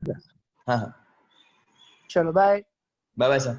हाँ हाँ, चलो bye. Bye bye sir.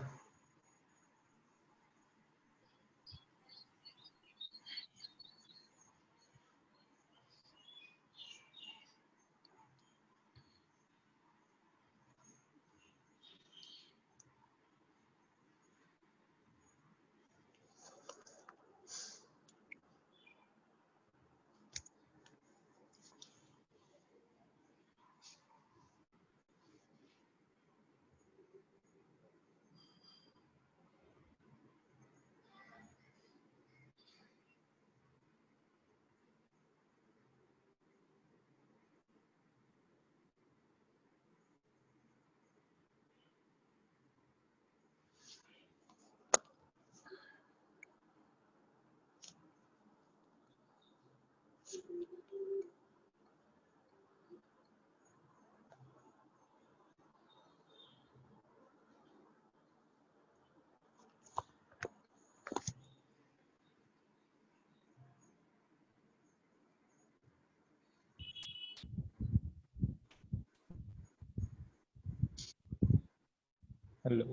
Hello.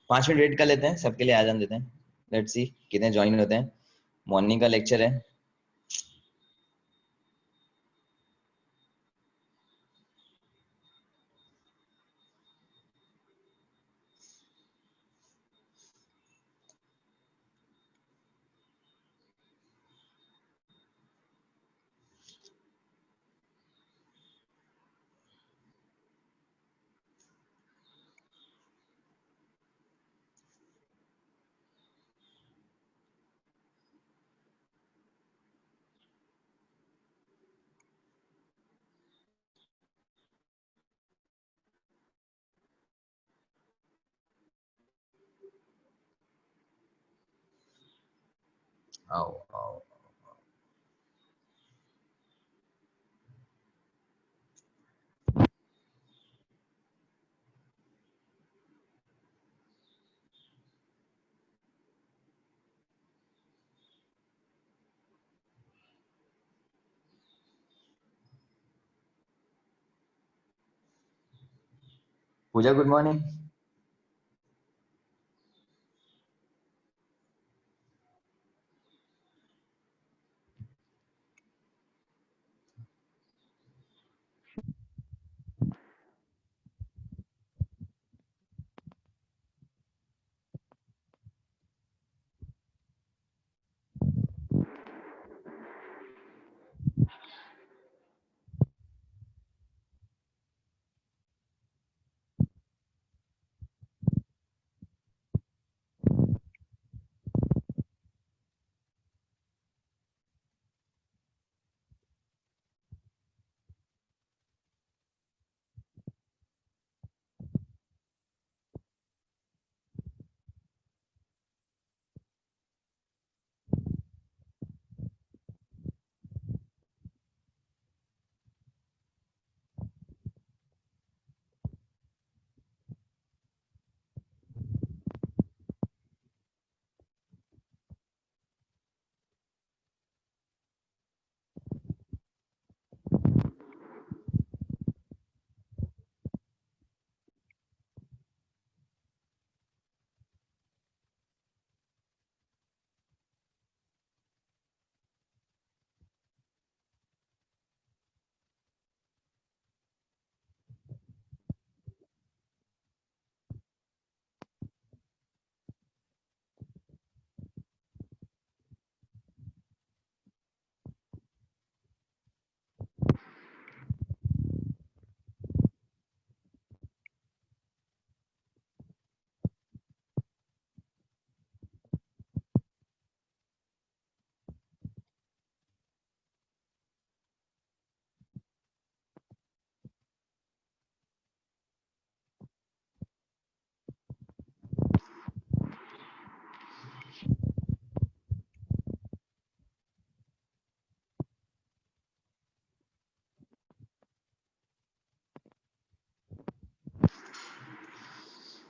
पाँच मिनट वेट कर लेते हैं, सबके लिए आ जाने देते हैं। लेट्स सी कितने ज्वाइन होते हैं। मॉर्निंग का लेक्चर है। आओ आओ। पूजा गुड मॉर्निंग।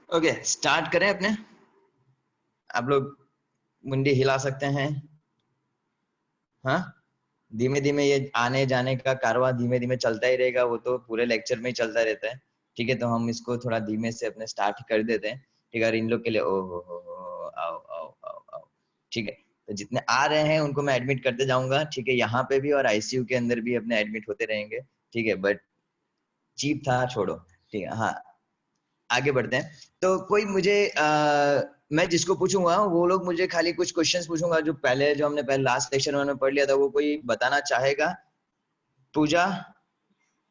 ओके स्टार्ट करें अपने। आप लोग मुंडी हिला सकते हैं। हाँ, धीमे धीमे ये आने जाने का कारवां धीमे धीमे चलता ही रहेगा, वो तो पूरे लेक्चर में ही चलता रहता है। ठीक है, तो हम इसको थोड़ा धीमे से अपने स्टार्ट कर देते हैं। ठीक है, और इन लोग के लिए ओ हो आओ आओ आओ आओ। ठीक है, तो जितने आ रहे हैं उनको मैं एडमिट करते जाऊंगा। ठीक है, यहाँ पे भी और आईसीयू के अंदर भी अपने एडमिट होते रहेंगे। ठीक है, बट चीप था, छोड़ो। ठीक है, हाँ आगे बढ़ते हैं। तो कोई मुझे मैं जिसको पूछूंगा वो लोग मुझे खाली कुछ क्वेश्चंस पूछूंगा जो पहले जो हमने पहले लास्ट लेक्चर में हमने पढ़ लिया था, वो कोई बताना चाहेगा? पूजा,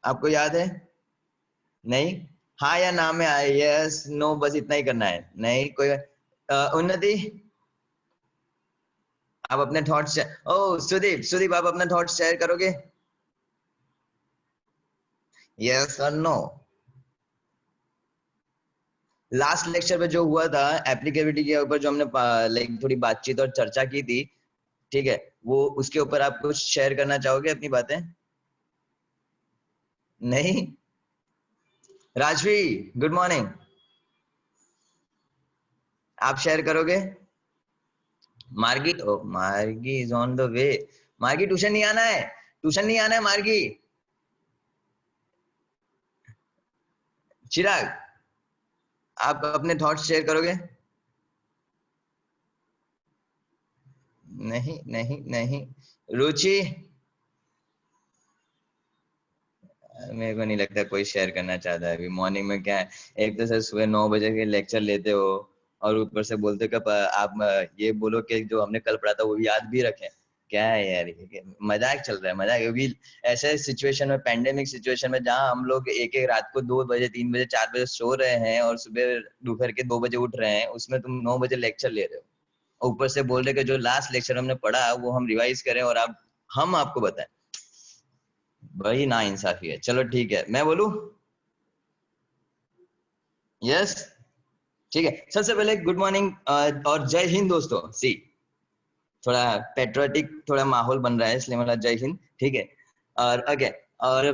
आपको याद है? नहीं, हाँ या ना में आए, यस नो, बस इतना ही करना है। नहीं कोई उन्नति, आप अपने थॉट्स, ओ सुदीप, सुदीप आप अपने थॉट्स शेयर करोगे? यस और नो? लास्ट लेक्चर में जो हुआ था एप्लीकेबिलिटी के ऊपर, जो हमने लाइक थोड़ी बातचीत और चर्चा की थी, ठीक है, वो उसके ऊपर आप कुछ शेयर करना चाहोगे अपनी बातें? नहीं? राजवी गुड मॉर्निंग, आप शेयर करोगे? मार्गी, ओ मार्गी इज ऑन द वे। मार्गी ट्यूशन नहीं आना है, ट्यूशन नहीं आना है मार्गी। चिराग, आप अपने थॉट्स शेयर करोगे? नहीं नहीं नहीं। रुचि, मेरे को नहीं लगता कोई शेयर करना चाहता है अभी। मॉर्निंग में क्या है, एक तो सर सुबह 9 बजे के लेक्चर लेते हो और ऊपर से बोलते हो कि आप ये बोलो कि जो हमने कल पढ़ा था वो भी याद भी रखें। क्या है यार, ये मजाक चल रहा है, मजाक। क्योंकि ऐसे सिचुएशन में, पैंडेमिक सिचुएशन में, जहां हम लोग एक एक रात को 2 बजे 3 बजे 4 बजे सो रहे हैं और सुबह दोपहर के 2 बजे उठ रहे हैं, उसमें तुम 9 बजे लेक्चर ले रहे हो। ऊपर से बोल रहे कि जो लास्ट लेक्चर हमने पढ़ा वो हम रिवाइज करें और आप हम आपको बताएं। वही ना इंसाफी है। चलो ठीक है, मैं बोलूं? यस, ठीक है। सबसे पहले गुड मॉर्निंग और जय हिंद दोस्तों। सी, थोड़ा पेट्रियोटिक थोड़ा माहौल बन रहा है, इसलिए मतलब जय हिंद। ठीक है, और ओके, और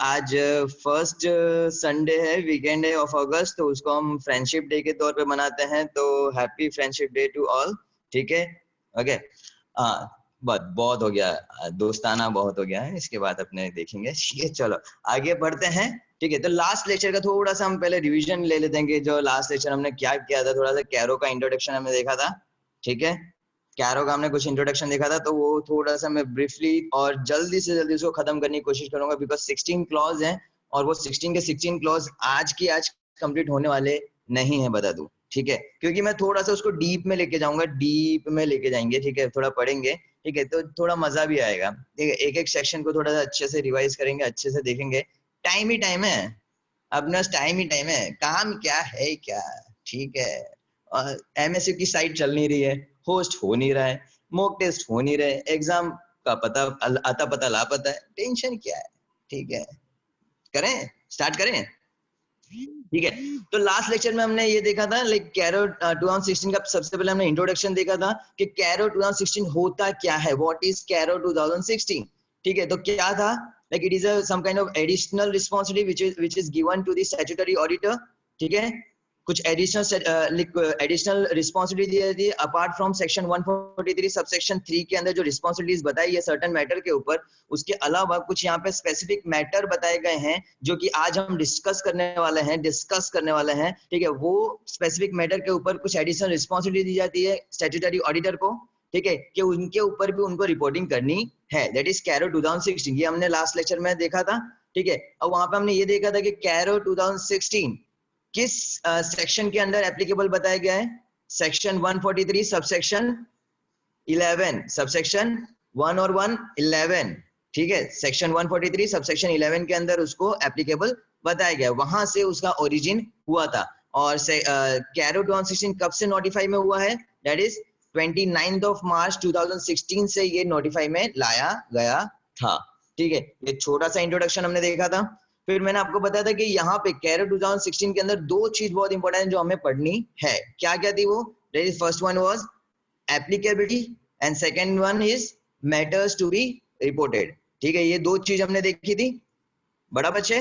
आज फर्स्ट संडे है, वीकेंड है ऑफ अगस्त, तो उसको हम फ्रेंडशिप डे के तौर पे मनाते हैं, तो happy friendship day to all. ठीक है, ओके। हाँ, बहुत हो गया, दोस्ताना बहुत हो गया है, इसके बाद अपने देखेंगे। ठीक है, चलो आगे बढ़ते हैं। ठीक है, तो लास्ट लेक्चर का थोड़ा सा हम पहले रिवीजन ले लेते हैं कि जो लास्ट लेक्चर हमने क्या किया था। थोड़ा सा कैरो का इंट्रोडक्शन हमने देखा था। ठीक है, कैरो का हमने कुछ इंट्रोडक्शन देखा था, तो वो थोड़ा सा मैं ब्रीफली और जल्दी से जल्दी उसको खत्म करने की कोशिश करूंगा, बिकॉज 16 क्लॉज हैं और वो 16 के 16 क्लॉज आज कंप्लीट होने वाले नहीं है, बता दूं। ठीक है, क्योंकि मैं थोड़ा सा उसको डीप में लेके जाऊंगा, डीप में लेके जाएंगे। ठीक है, थोड़ा पढ़ेंगे। ठीक है, तो थोड़ा मजा भी आएगा। ठीक है, एक एक सेक्शन को थोड़ा सा अच्छे से रिवाइज करेंगे, अच्छे से देखेंगे। टाइम ही टाइम है, अपना टाइम ही टाइम है, काम क्या है क्या। ठीक है, और एमएसयू की साइट चल नहीं रही है, होस्ट हो नहीं रहा है, मॉक टेस्ट हो नहीं रहे, एग्जाम का पता आता पता लापता है, टेंशन क्या है। ठीक है, करें, स्टार्ट करें। ठीक है, तो लास्ट लेक्चर में हमने ये देखा था, लाइक कैरो 2016 का सबसे पहले हमने इंट्रोडक्शन देखा था कि कैरो 2016 होता क्या है, व्हाट इज कैरो 2016। ठीक है, तो क्या था, like it is a some kind of additional responsibility which is given to the statutory auditor. ठीक है, कुछ एडिशनल रिस्पॉन्सिबिलिटी दी जाती है अपार्ट फ्रॉम सेक्शन 143 सबसेक्शन 3 के अंदर जो रिस्पॉन्सिबिलिटीज बताई है सर्टेन मैटर के ऊपर। उसके अलावा कुछ यहाँ पे स्पेसिफिक मैटर बताए गए हैं जो कि आज हम डिस्कस करने वाले हैं। ठीक है, वो स्पेसिफिक मैटर के ऊपर कुछ एडिशनल रिस्पॉन्सिबिलिटी दी जाती है स्टैट्यूटरी ऑडिटर को। ठीक है, कि उनके ऊपर भी उनको रिपोर्टिंग करनी है, दैट इज कैरो 2016। ये हमने लास्ट लेक्चर में देखा था। ठीक है, और वहां पे हमने ये देखा था कि कैरो 2016 किस सेक्शन के अंदर एप्लीकेबल बताया गया है, सेक्शन 143 सबसेक्शन 11, सबसेक्शन 1 और 1 11। ठीक है, सेक्शन 143 सबसेक्शन 11 के अंदर उसको एप्लीकेबल बताया गया, वहां से उसका ओरिजिन हुआ था। और कैरो 2016 कब से नोटिफाई में हुआ है, दैट इज 29 ऑफ मार्च 2016 से ये नोटिफाई में लाया गया था। ठीक है, ये छोटा सा इंट्रोडक्शन हमने देखा था। फिर मैंने आपको बताया था कि यहाँ पे कैरो 2016 के अंदर दो चीज बहुत इंपॉर्टेंट है जो हमें पढ़नी है। क्या क्या थी वो, that is first one was applicability and second one is matters to be reported. ठीक है, ये दो चीज हमने देखी थी। बड़ा बच्चे,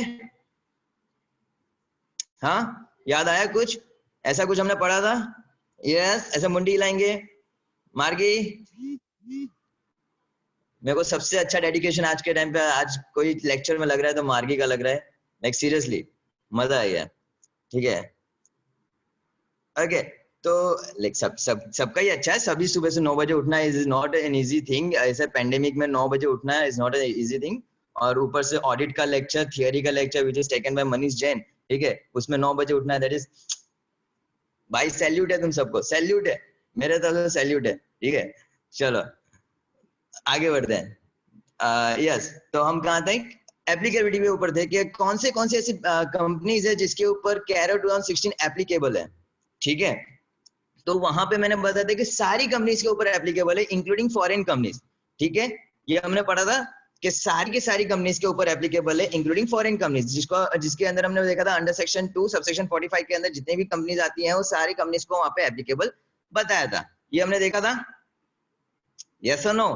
हाँ, याद आया कुछ, ऐसा कुछ हमने पढ़ा था। यस, ऐसे मुंडी हिलाएंगे। मार्गी, मेरे को सबसे अच्छा डेडिकेशन आज के टाइम पे आज कोई लेक्चर में लग रहा है तो मार्गी का लग रहा है, लाइक सीरियसली मजा आ गया। ठीक है, ओके, तो लाइक सबका ही अच्छा है। सभी सुबह से 9 बजे उठना is not an easy thing, ऐसे पेंडेमिक में 9 बजे उठना is not an easy thing. और ऊपर से ऑडिट का लेक्चर, थियरी का lecture which is taken by Manish Jain. ठीक है, उसमें 9 बजे उठना है, दैट इज भाई सैल्यूट है, तुम सबको सैल्यूट है, मेरे तरफ से सैल्यूट है। ठीक है, चलो आगे बढ़ते हैं। यस, तो हम कहाँ थे, एप्लीकेबिलिटी के ऊपर थे कि कौन से ऐसी कंपनीज है जिसके ऊपर कैरो 2016 एप्लीकेबल है। ठीक है, तो वहां पे मैंने बताया था कि सारी कंपनीज के ऊपर एप्लीकेबल है इंक्लूडिंग फॉरेन कंपनीज। ठीक है, ये हमने पढ़ा था कि सारी की सारी कंपनीज के ऊपर एप्लीकेबल है इंक्लूडिंग फॉरेन कंपनीज, जिसके अंदर हमने देखा था अंडर सेक्शन 2 सबसेक्शन 45 के अंदर जितने भी कंपनीज आती हैं वो सारी कंपनीज को वहां पे एप्लीकेबल बताया था। ये हमने देखा था, यस और नो,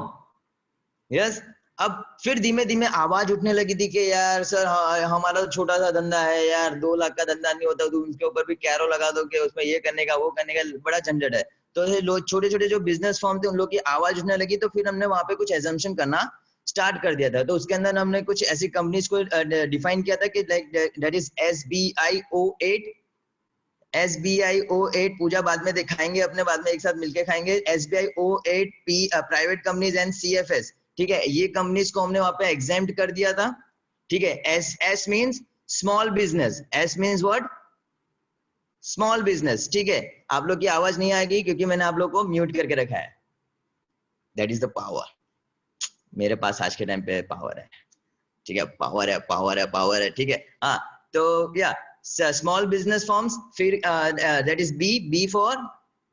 यस। अब फिर धीमे धीमे आवाज उठने लगी थी कि यार सर हमारा तो छोटा सा धंधा है यार, 2 लाख का धंधा नहीं होता, तो उसके ऊपर भी कैरो लगा दो कि उसमें ये करने का वो करने का बड़ा झंझट है। तो ये लोग छोटे छोटे जो बिजनेस फॉर्म थे उन लोग की आवाज उठने लगी, तो फिर हमने वहां पे कुछ एजम्पशन करना स्टार्ट कर दिया था। तो उसके अंदर हमने कुछ ऐसी कंपनीज को डिफाइन किया था कि दैट इज SBIO8 पूजा बाद में दिखाएंगे, अपने बाद में एक साथ मिलके खाएंगे। SBIO8P private companies and CFS। ठीक है, ये कंपनीज को हमने वहां पे एग्जेम्प्ट कर दिया था। ठीक है, S means small business, S means what, small business. ठीक है, आप लोग की आवाज नहीं आएगी क्योंकि मैंने आप लोग को म्यूट करके रखा है, दैट इज द पावर। मेरे पास आज के टाइम पे पावर है। ठीक है, पावर है, पावर है, पावर है। ठीक है, हाँ, तो या स्मॉल बिजनेस फॉर्म्स, फिर that is B for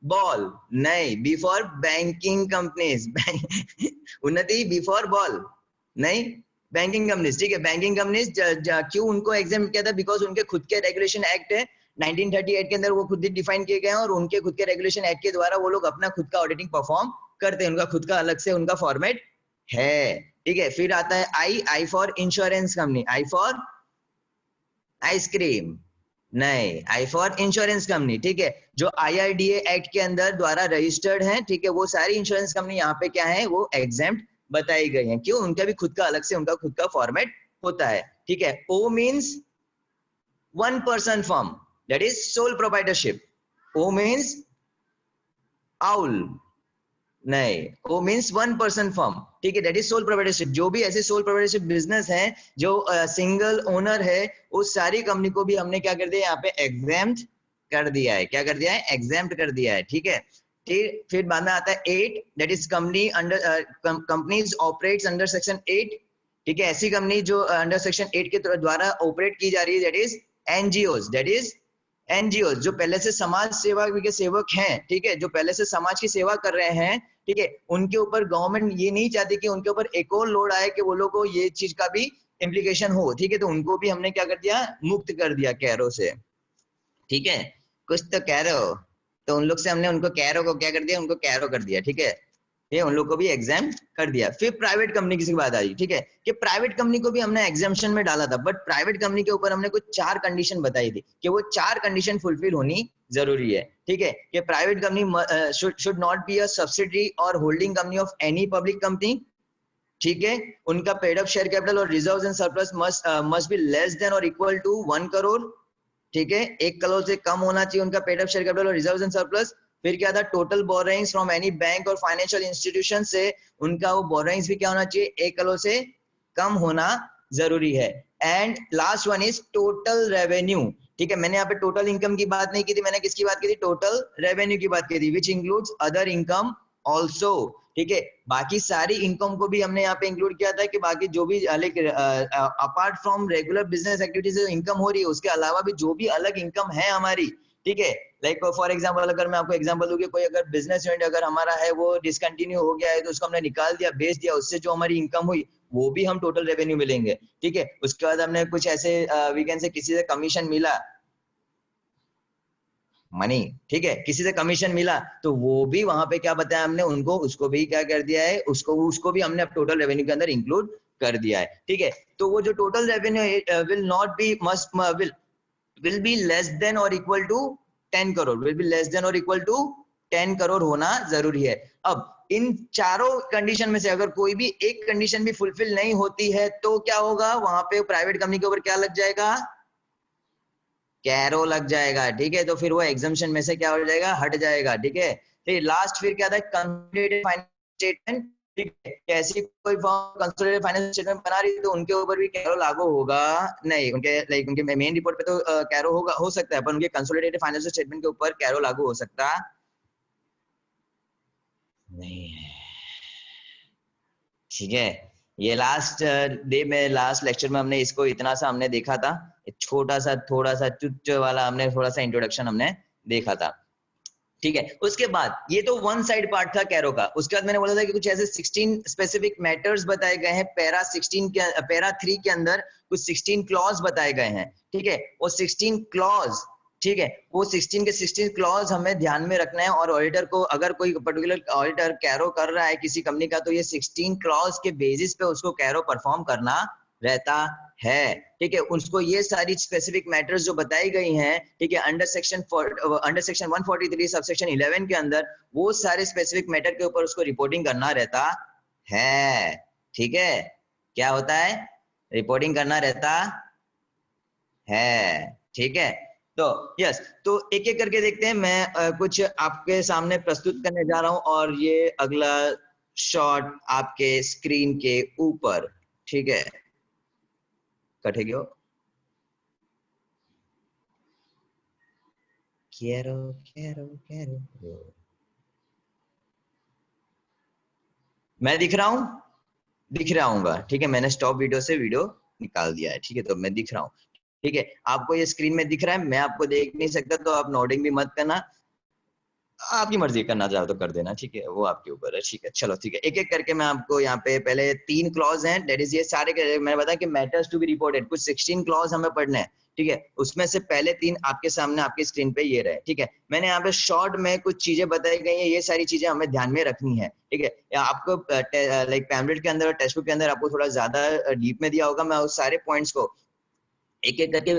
ball, नहीं, B for banking companies, Unnati, B for ball, नहीं, बैंकिंग कंपनीज। ठीक है, बैंकिंग कंपनीज क्यों उनको एग्जाम किया था, बिकॉज उनके खुद के रेगुलेशन एक्ट है 1938 के अंदर वो खुद ही डिफाइन किए गए हैं और उनके खुद के रेगुलेशन एक्ट के द्वारा वो लोग अपना खुद का ऑडिटिंग परफॉर्म करते हैं, उनका खुद का अलग से उनका फॉर्मेट है, ठीक है। फिर आता है I for insurance company, I for ice cream नहीं, आई फॉर इंश्योरेंस कंपनी, ठीक है, जो IRDA एक्ट के अंदर द्वारा रजिस्टर्ड है, ठीक है। वो सारी इंश्योरेंस कंपनी यहाँ पे क्या है, वो एग्जेम्प्ट बताई गई है। क्यों? उनका भी खुद का अलग से उनका खुद का फॉर्मेट होता है, ठीक है। O means one person firm, that is sole proprietorship. O means owl नहीं, वो मीन्स वन पर्सन फर्म, ठीक है, दैट इज सोल प्रोप्राइटरशिप। जो भी ऐसे सोल प्रोप्राइटरशिप बिजनेस है जो सिंगल ओनर है, उस सारी कंपनी को भी हमने क्या कर दिया यहाँ पे एग्जेम्प्ट कर दिया है। क्या कर दिया है? एग्जेम्प्ट कर दिया है, ठीक है। फिर बाद में आता है 8, that is company under companies operates under section 8, ठीक है। ऐसी कंपनी जो अंडर सेक्शन 8 के द्वारा ऑपरेट की जा रही है, that is NGOs, that is NGO जो पहले से समाज सेवा के सेवक हैं, ठीक है, जो पहले से समाज की सेवा कर रहे हैं, ठीक है, उनके ऊपर गवर्नमेंट ये नहीं चाहती कि उनके ऊपर एक और लोड आए कि वो लोग को ये चीज का भी इम्प्लीकेशन हो, ठीक है। तो उनको भी हमने क्या कर दिया? मुक्त कर दिया कैरो से, ठीक है। कुछ तो कैरो, तो उन लोग से हमने उनको कैरो को क्या कर दिया? उनको कैरो कर दिया, ठीक है, ये उन लोग को भी एग्जाम कर दिया। फिर प्राइवेट कंपनी की बात आई, ठीक है, कि प्राइवेट कंपनी को भी हमने एग्जाम्पशन में डाला था, बट प्राइवेट कंपनी के ऊपर हमने कुछ 4 कंडीशन बताई थी कि वो 4 कंडीशन फुलफिल होनी जरूरी है, ठीक है। कि private company should not be a subsidiary और holding company of any public company, ठीक है। उनका पेड अप शेयर कैपिटल और reserves and surplus must be less than और इक्वल टू 1 करोड़, ठीक है, 1 करोड़ से कम होना चाहिए उनका पेड अप शेयर कैपिटल और रिजर्व्स एंड सरप्लस। फिर क्या था? Total borrowings from any bank और फाइनेंशियल इंस्टीट्यूशन से उनका वो बोरोइंग्स भी क्या होना चाहिए? 1 करोड़ से कम होना जरूरी है। And last one is total revenue, ठीक है। मैंने यहाँ पे टोटल इनकम की बात नहीं की थी, मैंने किसकी बात की थी? टोटल रेवेन्यू की बात की थी, which includes other income also, ठीक है। बाकी सारी इनकम को भी हमने यहाँ पे इंक्लूड किया था कि बाकी जो भी apart from regular business activities income हो रही है, उसके अलावा भी जो भी अलग इनकम है हमारी, ठीक है। लाइक फॉर एग्जांपल अगर मैं आपको एग्जांपल दूं कि कोई अगर बिजनेस यूनिट अगर हमारा है वो डिसकंटिन्यू हो गया है, तो उसको हमने निकाल दिया, बेच दिया, उससे जो हमारी इनकम हुई वो भी हम टोटल रेवेन्यू मिलेंगे, ठीक है। उसके बाद हमने कुछ ऐसे वीकेंड से किसी से कमीशन मिला, मनी, ठीक है, किसी से कमीशन मिला, तो वो भी वहां पे क्या बताया हमने उनको, उसको भी क्या कर दिया है, उसको भी हमने टोटल रेवेन्यू के अंदर इंक्लूड कर दिया है, ठीक है। तो वो जो total revenue will not be must will be less than और equal to 10 crore, will be less than और इक्वल टू 10 करोड़ होना जरूरी है। अब इन चारों कंडीशन में से अगर कोई भी एक कंडीशन भी फुलफिल नहीं होती है तो क्या होगा? वहां पे प्राइवेट कंपनी के ऊपर क्या लग जाएगा? कैरो लग जाएगा, ठीक है। तो फिर वो एग्जाम्पशन में से क्या हो जाएगा? हट जाएगा, ठीक है। फिर लास्ट फिर क्या था? कंसोलिडेटेड फाइनेंशियल स्टेटमेंट, ठीक है। कैसी कोई फर्म कंसोलिडेटेड फाइनेंशियल स्टेटमेंट बना रही है तो उनके ऊपर भी कैरो लागू होगा नहीं, उनके लाइक उनके मेन रिपोर्ट पे तो कैरो होगा, हो सकता है, पर उनके कंसोलिडेटेड फाइनेंशियल स्टेटमेंट के ऊपर कैरो लागू हो सकता नहीं है, ठीक है। ये लास्ट डे में लास्ट लेक्चर में हमने इसको इतना सा हमने देखा था, छोटा सा थोड़ा सा चुच्च वाला हमने थोड़ा सा इंट्रोडक्शन हमने देखा था, ठीक है। उसके बाद ये तो वन साइड पार्ट था कैरो का। उसके बाद मैंने बोला था कि कुछ ऐसे 16 स्पेसिफिक मैटर्स बताए गए हैं पैरा 3 के अंदर, कुछ 16 क्लॉज बताए गए हैं, ठीक है। वो 16 क्लॉज, ठीक है, वो 16 के 16 क्लॉज हमें ध्यान में रखना है। और ऑडिटर को अगर कोई पर्टिकुलर ऑडिटर कैरो कर रहा है किसी कंपनी का, तो ये 16 क्लॉज के बेसिस पे उसको कैरो परफॉर्म करना रहता है, ठीक है। उसको ये सारी स्पेसिफिक मैटर्स जो बताई गई हैं, ठीक है, अंडर सेक्शन 143 सबसेक्शन 11 के अंदर, वो सारे स्पेसिफिक मैटर के ऊपर उसको रिपोर्टिंग करना रहता है, ठीक है। क्या होता है? रिपोर्टिंग करना रहता है, ठीक है। तो यस, तो एक एक करके देखते हैं। मैं कुछ आपके सामने प्रस्तुत करने जा रहा हूं और ये अगला शॉट आपके स्क्रीन के ऊपर, ठीक है, कटेगा। quiero quiero मैं दिख रहा हूं? दिख रहा हूँगा, ठीक है। मैंने स्टॉप वीडियो से वीडियो निकाल दिया है, ठीक है। तो मैं दिख रहा हूँ, ठीक है। आपको ये स्क्रीन में दिख रहा है, मैं आपको देख नहीं सकता, तो आप नोडिंग भी मत करना, आपकी मर्जी, करना चाहो तो कर देना, ठीक है, वो आपके ऊपर है, ठीक है। चलो ठीक है, एक एक करके मैं आपको यहाँ पे पहले 3 क्लॉज हैं, दैट इज ये सारे मैंने बताया कि मैटर्स टू बी रिपोर्टेड, कुछ 16 क्लॉज हमें पढ़ने हैं, ठीक है, उसमें से पहले 3 आपके सामने आपकी स्क्रीन पे ये रहे, ठीक है। मैंने यहाँ पे शॉर्ट में कुछ चीजें बताई गई हैं, ये सारी चीजें हमें ध्यान में रखनी है, ठीक है। या आपको लाइक पैम्फलेट के अंदर और टेक्स्ट बुक के अंदर आपको थोड़ा ज्यादा डीप में दिया होगा, मैं उस सारे पॉइंट्स को एक एक करके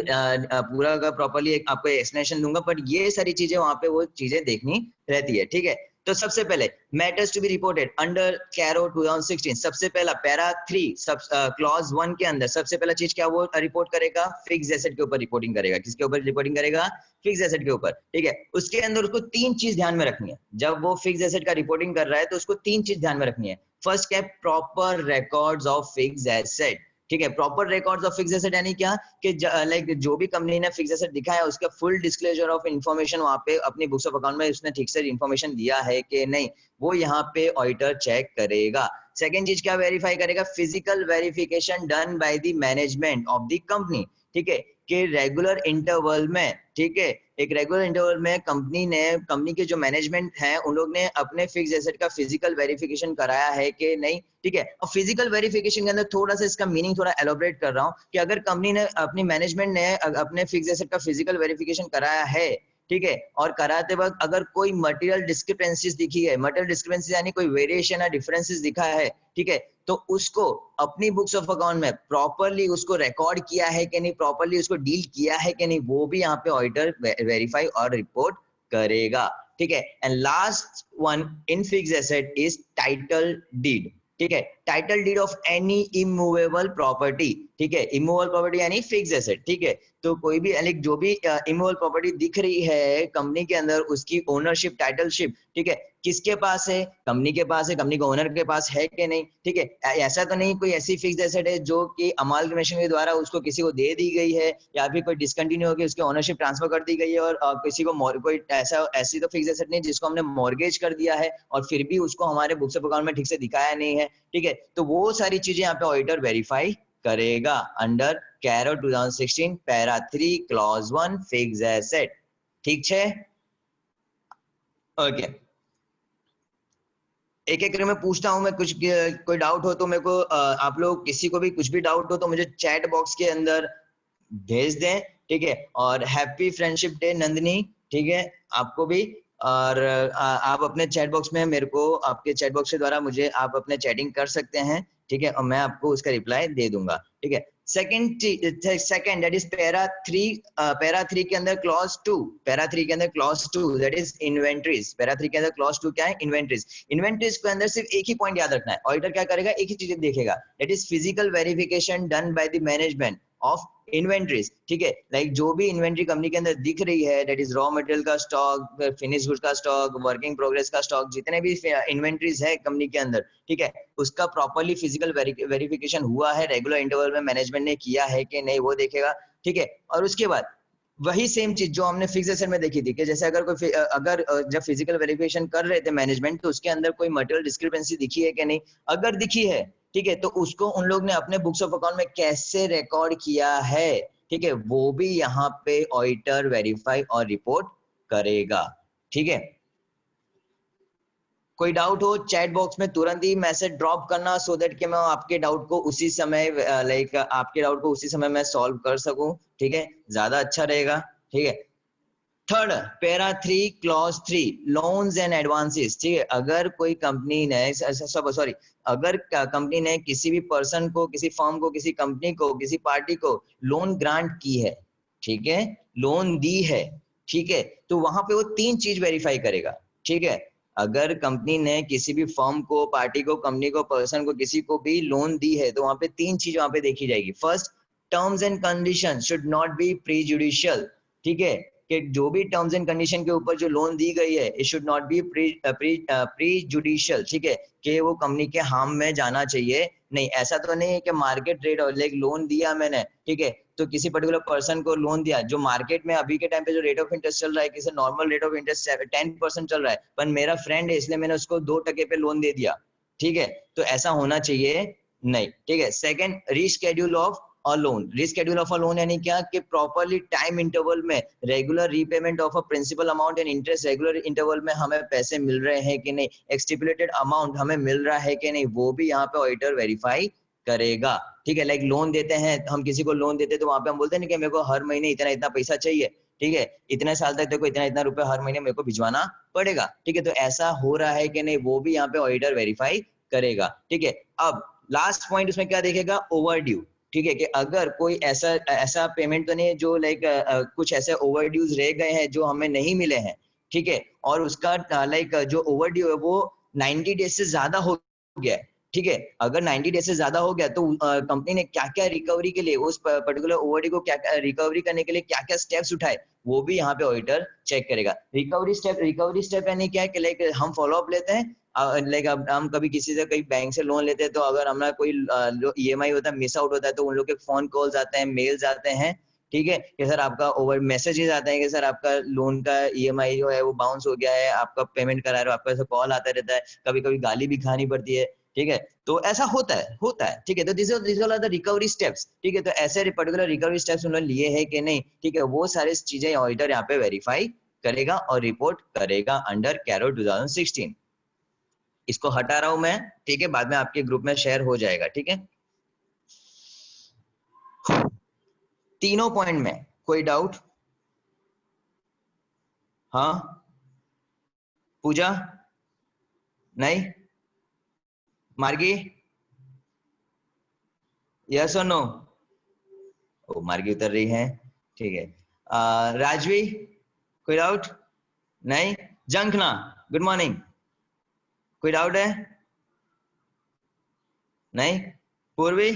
पूरा का प्रॉपर्ली आपको एक्सप्लेनेशन दूंगा, बट ये सारी चीजें वहां पे वो चीजें देखनी रहती है, ठीक है। तो सबसे पहले matters to be reported under CARO 2016, सबसे पहला पैरा 3 सब क्लॉज 1 के अंदर सबसे पहला चीज क्या वो रिपोर्ट करेगा, फिक्स एसेट के ऊपर रिपोर्टिंग करेगा। किसके ऊपर रिपोर्टिंग करेगा? फिक्स एसेट के ऊपर, ठीक है। उसके अंदर उसको 3 चीज ध्यान में रखनी है। जब वो फिक्स एसेट का रिपोर्टिंग कर रहा है तो उसको 3 चीज ध्यान में रखनी है। फर्स्ट क्या? Proper records of fix asset, ठीक है। Proper records of fix asset यानी क्या कि लाइक जो भी कंपनी ने फिक्स एसेट दिखाया उसका फुल डिस्क्लोजर ऑफ इन्फॉर्मेशन वहां पे अपनी बुक्स ऑफ अकाउंट में उसने ठीक से इन्फॉर्मेशन दिया है कि नहीं, वो यहाँ पे ऑडिटर चेक करेगा। सेकंड चीज क्या वेरीफाई करेगा? Physical verification done by the management of the company, ठीक है, कि रेगुलर इंटरवल में, ठीक है, एक रेगुलर इंटरवल में कंपनी के जो मैनेजमेंट है उन लोग ने अपने फिक्स एसेट का फिजिकल वेरिफिकेशन कराया है कि नहीं, ठीक है। और फिजिकल वेरिफिकेशन के अंदर थोड़ा सा इसका मीनिंग थोड़ा एलोबरेट कर रहा हूं कि अगर कंपनी ने अपनी मैनेजमेंट ने अपने फिक्स एसेट का फिजिकल वेरिफिकेशन कराया है, ठीक है, और कराते वक्त अगर कोई मटेरियल डिस्क्रिपेंसीज दिखी है, मटेरियल डिस्क्रिपेंसीज यानी कोई वेरिएशन या डिफरेंसेस दिखा है, ठीक है, तो उसको अपनी बुक्स ऑफ अकाउंट में प्रॉपर्ली उसको रिकॉर्ड किया है कि नहीं, प्रॉपर्ली उसको डील किया है कि नहीं, वो भी यहाँ पे ऑडिटर वेरीफाई और रिपोर्ट करेगा, ठीक है। And last one in fix asset is title deed, ठीक है। Title deed of any immovable property, ठीक है, इमूवेबल प्रॉपर्टी यानी फिक्स एसेट, ठीक है। तो कोई भी जो भी इमूवेबल प्रॉपर्टी दिख रही है कंपनी के अंदर उसकी ओनरशिप टाइटलशिप, ठीक है, किसके पास है? कंपनी के पास है, कंपनी के ओनर के पास है कि नहीं, ठीक है। ऐसा तो नहीं कोई ऐसी फिक्स एसेट है जो कि अमालगमेशन के द्वारा उसको किसी को दे दी गई है या फिर कोई डिसकंटिन्यू होकर उसकी ओनरशिप ट्रांसफर कर दी गई है और किसी को कोई ऐसी तो फिक्स एसेट नहीं जिसको हमने मॉर्गेज कर दिया है और फिर भी उसको हमारे बुक्स ऑफ अकाउंट में ठीक से दिखाया नहीं है, ठीक है। तो वो सारी चीजें यहाँ पे ऑडिटर वेरीफाई करेगा under CARO 2016 para 3 clause 1 fix asset, ठीक है। ओके, एक एक करके मैं पूछता हूं, मैं कुछ कोई डाउट हो तो मेरे को आप लोग किसी को भी कुछ भी डाउट हो तो मुझे चैट बॉक्स के अंदर भेज दें, ठीक है। और हैप्पी फ्रेंडशिप डे नंदिनी, ठीक है, आपको भी। और आप अपने चैट बॉक्स में मेरे को आपके चैट बॉक्स के द्वारा मुझे आप अपने चैटिंग कर सकते हैं, ठीक है, और मैं आपको उसका रिप्लाई दे दूंगा, ठीक है। सेकंड दैट इज पैरा 3 के अंदर क्लॉज 2, पैरा 3 के अंदर clause 2 that is inventories. Para 3 के अंदर क्लॉज 2 क्या है? इन्वेंटरीज। इन्वेंटरीज के अंदर सिर्फ एक ही पॉइंट याद रखना है, ऑडिटर क्या करेगा? एक ही चीज देखेगा, that is physical verification done by the management of inventories, ठीक है। लाइक जो भी इन्वेंटरी कंपनी के अंदर दिख रही है दैट इज रॉ मटेरियल का स्टॉक, फिनिश गुड्स का स्टॉक, वर्किंग प्रोग्रेस का स्टॉक, जितने भी इन्वेंटरीज है कंपनी के अंदर, ठीक है, उसका प्रॉपर्ली फिजिकल वेरिफिकेशन हुआ है, रेगुलर इंटरवल में मैनेजमेंट ने किया है कि नहीं, वो देखेगा, ठीक है। और उसके बाद वही सेम चीज जो हमने फिक्स एसेट में देखी थी कि जैसे अगर जब फिजिकल वेरिफिकेशन कर रहे थे मैनेजमेंट तो उसके अंदर कोई मटेरियल डिस्क्रिपेंसी दिखी है कि नहीं, अगर दिखी है, ठीक है, तो उसको उन लोग ने अपने बुक्स ऑफ अकाउंट में कैसे रिकॉर्ड किया है, ठीक है, वो भी यहाँ पे ऑडिटर वेरीफाई और रिपोर्ट करेगा, ठीक है। कोई डाउट हो चैट बॉक्स में तुरंत ही मैसेज ड्रॉप करना सो दैट कि मैं आपके डाउट को उसी समय आपके डाउट को उसी समय मैं सॉल्व कर सकूं, ठीक है, ज्यादा अच्छा रहेगा, ठीक है। Third para 3 clause 3 loans and advances, ठीक है। अगर कोई कंपनी ने अगर कंपनी ने किसी भी पर्सन को, किसी फर्म को, किसी कंपनी को, किसी पार्टी को लोन ग्रांट की है, ठीक है, लोन दी है, ठीक है, तो वहां पे वो 3 चीज वेरीफाई करेगा, ठीक है। अगर कंपनी ने किसी भी फर्म को, पार्टी को, कंपनी को, पर्सन को, किसी को भी लोन दी है तो वहां पे 3 चीज वहां पे देखी जाएगी। First, terms and condition should not be prejudicial, ठीक है, कि जो भी टर्म्स एंड कंडीशन के ऊपर जो लोन दी गई है it should not be prejudicial, ठीक है, कि वो कंपनी के हार्म में जाना चाहिए नहीं। ऐसा तो नहीं है कि मार्केट रेट और लाइक लोन दिया मैंने, ठीक है, तो किसी पर्टिकुलर पर्सन को लोन दिया जो मार्केट में अभी के टाइम पे जो रेट ऑफ इंटरेस्ट चल रहा है, किसी नॉर्मल रेट ऑफ इंटरेस्ट 10% चल रहा है, पर मेरा फ्रेंड है इसलिए मैंने उसको 2% पे लोन दे दिया, ठीक है, तो ऐसा होना चाहिए नहीं, ठीक है। Second, reschedule of a loan. Reschedule of a loan यानी क्या कि प्रॉपर्ली टाइम इंटरवल में regular repayment of a principal amount and interest regular interval में हमें पैसे मिल रहे हैं कि नहीं, एक स्टिपुलेटेड अमाउंट हमें मिल रहा है कि नहीं, वो भी यहाँ पे ऑडिटर वेरीफाई करेगा। ठीक है, लाइक लोन देते हैं, हम किसी को लोन देते हैं तो वहां पे हम बोलते हैं कि मेरे को हर महीने इतना इतना पैसा चाहिए, ठीक है, इतने साल तक देखो इतना इतना रुपए हर महीने मेरे को भिजवाना पड़ेगा। ठीक है, तो ऐसा हो रहा है कि नहीं, वो भी यहाँ पे ऑडिटर वेरीफाई करेगा। ठीक है, अब लास्ट पॉइंट उसमें क्या देखेगा, ओवर ड्यू। ठीक है, कि अगर कोई ऐसा ऐसा पेमेंट तो नहीं है जो लाइक कुछ ऐसे ओवर ड्यूज रह गए हैं जो हमें नहीं मिले हैं, ठीक है, और उसका लाइक जो ओवर ड्यू है वो 90 डेज से ज्यादा हो गया है। ठीक है, अगर 90 डेज से ज्यादा हो गया तो कंपनी ने क्या क्या रिकवरी के लिए, उस पर्टिकुलर ओवरड्यू को क्या क्या रिकवरी करने के लिए क्या क्या स्टेप्स उठाए, वो भी यहाँ पे ऑडिटर चेक करेगा। रिकवरी स्टेप यानी क्या है कि लाइक हम फॉलो अप लेते हैं, लाइक अब हम कभी किसी से कहीं बैंक से लोन लेते हैं तो अगर हमारा कोई ईएमआई होता है, मिस आउट होता है, तो उन लोग के फोन कॉल्स आते हैं, मेल्स आते हैं, ठीक है, कि सर आपका ओवर मैसेजेस आते हैं कि सर आपका लोन का ईएमआई जो है वो बाउंस हो गया है, आपका पेमेंट करा रहे हो, आपका ऐसा कॉल आता रहता है, कभी कभी गाली भी खानी पड़ती है। ठीक है, तो ऐसा होता है। ठीक है, तो this all are the recovery steps. ठीक है, तो ऐसे पर्टिकुलर रिकवरी स्टेप्स उन्होंने लिए हैं कि नहीं, ठीक है, वो सारी चीजें ऑडिटर यहाँ पे वेरीफाई करेगा और रिपोर्ट करेगा अंडर कैरो 2016। इसको हटा रहा हूं मैं, ठीक है, बाद में आपके ग्रुप में शेयर हो जाएगा। ठीक है, तीनों पॉइंट में कोई डाउट? हाँ, पूजा? नहीं? मार्गी? यस और नो? ओ, मार्गी उतर रही है, ठीक है। राजवी, कोई डाउट? नहीं? जंखना, गुड मॉर्निंग, कोई डाउट है? नहीं? पूर्वी?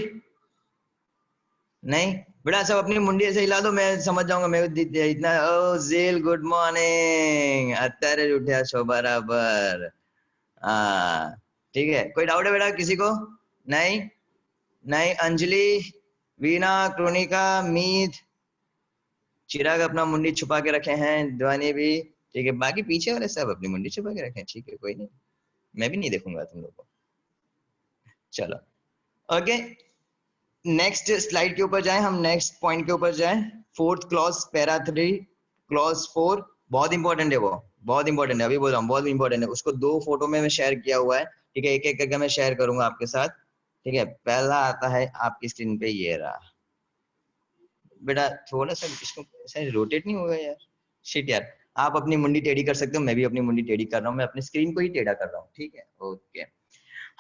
नहीं? बेटा सब अपनी मुंडी ऐसे हिला दो, मैं समझ जाऊंगा। मैं इतना, ओ जेल गुड मॉर्निंग, अत्यारे उठा छो बराबर। हाँ, ठीक है, कोई डाउट है बेटा किसी को? नहीं? नहीं? अंजलि, वीना, क्रोनिका, मीत, चिराग अपना मुंडी छुपा के रखे हैं, ध्वनि भी, ठीक है, बाकी पीछे वाले सब अपनी मुंडी छुपा के रखे हैं, ठीक है, कोई नहीं, मैं भी नहीं देखूंगा तुम लोग को। चलो, ओके, नेक्स्ट स्लाइड के ऊपर जाएं, हम नेक्स्ट पॉइंट के ऊपर जाएं। फोर्थ क्लॉज, पैरा 3 क्लॉज 4, बहुत इंपॉर्टेंट है, वो बहुत इंपॉर्टेंट है, अभी बोल रहा हूँ बहुत इंपॉर्टेंट है। उसको 2 फोटो में मैं शेयर किया हुआ है, ठीक है, एक एक करके मैं शेयर करूंगा आपके साथ। ठीक है, पहला आता है आपकी स्क्रीन पे, ये रहा। बेटा थोड़ा सा इसको ऐसे रोटेट नहीं होगा यार, शिट यार। आप अपनी मुंडी टेढ़ी कर सकते हो, मैं भी अपनी मुंडी टेढ़ी कर रहा हूँ, मैं अपनी स्क्रीन को ही टेढ़ा कर रहा हूँ, ठीक है, ओके।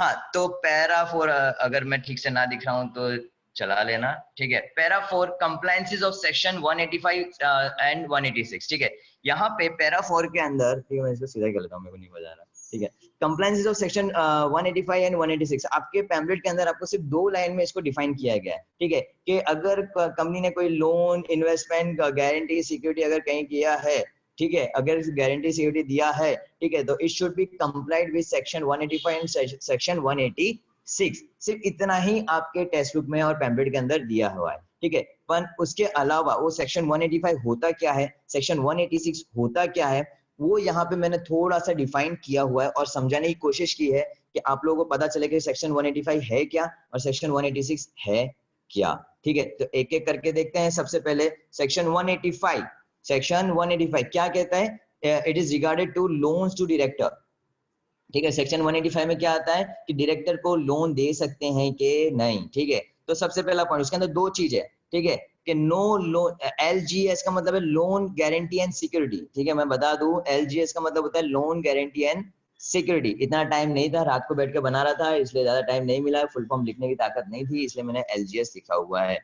हाँ, तो पैरा 4, अगर मैं ठीक से ना दिख रहा हूँ तो चला लेना, ठीक है। Para 4, compliances of section 185 and 186, ठीक है। यहाँ पे पैरा 4 के अंदर, ठीक है, मैं इसको सीधा कर लेता हूँ, मेरे को नहीं बजा रहा, ठीक है। कंप्लायंसेस ऑफ सेक्शन 185 एंड 186, आपके पैम्पलेट के अंदर आपको सिर्फ 2 लाइन में इसको डिफाइन किया गया है, ठीक है, कि अगर कंपनी ने कोई लोन, इन्वेस्टमेंट, गारंटी, सिक्योरिटी अगर कहीं किया है, ठीक है, अगर गारंटी सिक्योरिटी दिया है, ठीक है, तो it should be complied with section 185 and section 186। सिर्फ इतना ही आपके टेक्स्ट बुक में और पैम्पलेट के अंदर दिया हुआ है, ठीक है। पर उसके अलावा वो सेक्शन 185 होता क्या है, सेक्शन 186 होता क्या है, वो यहाँ पे मैंने थोड़ा सा डिफाइन किया हुआ है और समझाने की कोशिश की है कि आप लोगों को पता चले कि सेक्शन 185 है क्या और सेक्शन 186 है क्या, ठीक है। तो एक एक करके देखते हैं। सबसे पहले सेक्शन 185, सेक्शन 185 क्या कहता है, it is regarded to loans to director, ठीक है। सेक्शन 185 में क्या आता है कि डायरेक्टर को लोन दे सकते हैं कि नहीं, ठीक है। तो सबसे पहला पॉइंट, उसके अंदर 2 चीज है, ठीक है, कि नो लोन, एलजीएस का मतलब है लोन गारंटी एंड सिक्योरिटी, ठीक है। मैं बता दूं, एलजीएस का मतलब होता है लोन गारंटी एंड सिक्योरिटी। इतना टाइम नहीं था, रात को बैठ के बना रहा था, इसलिए ज्यादा टाइम नहीं मिला, फुल फॉर्म लिखने की ताकत नहीं थी, इसलिए मैंने एलजीएस लिखा हुआ है।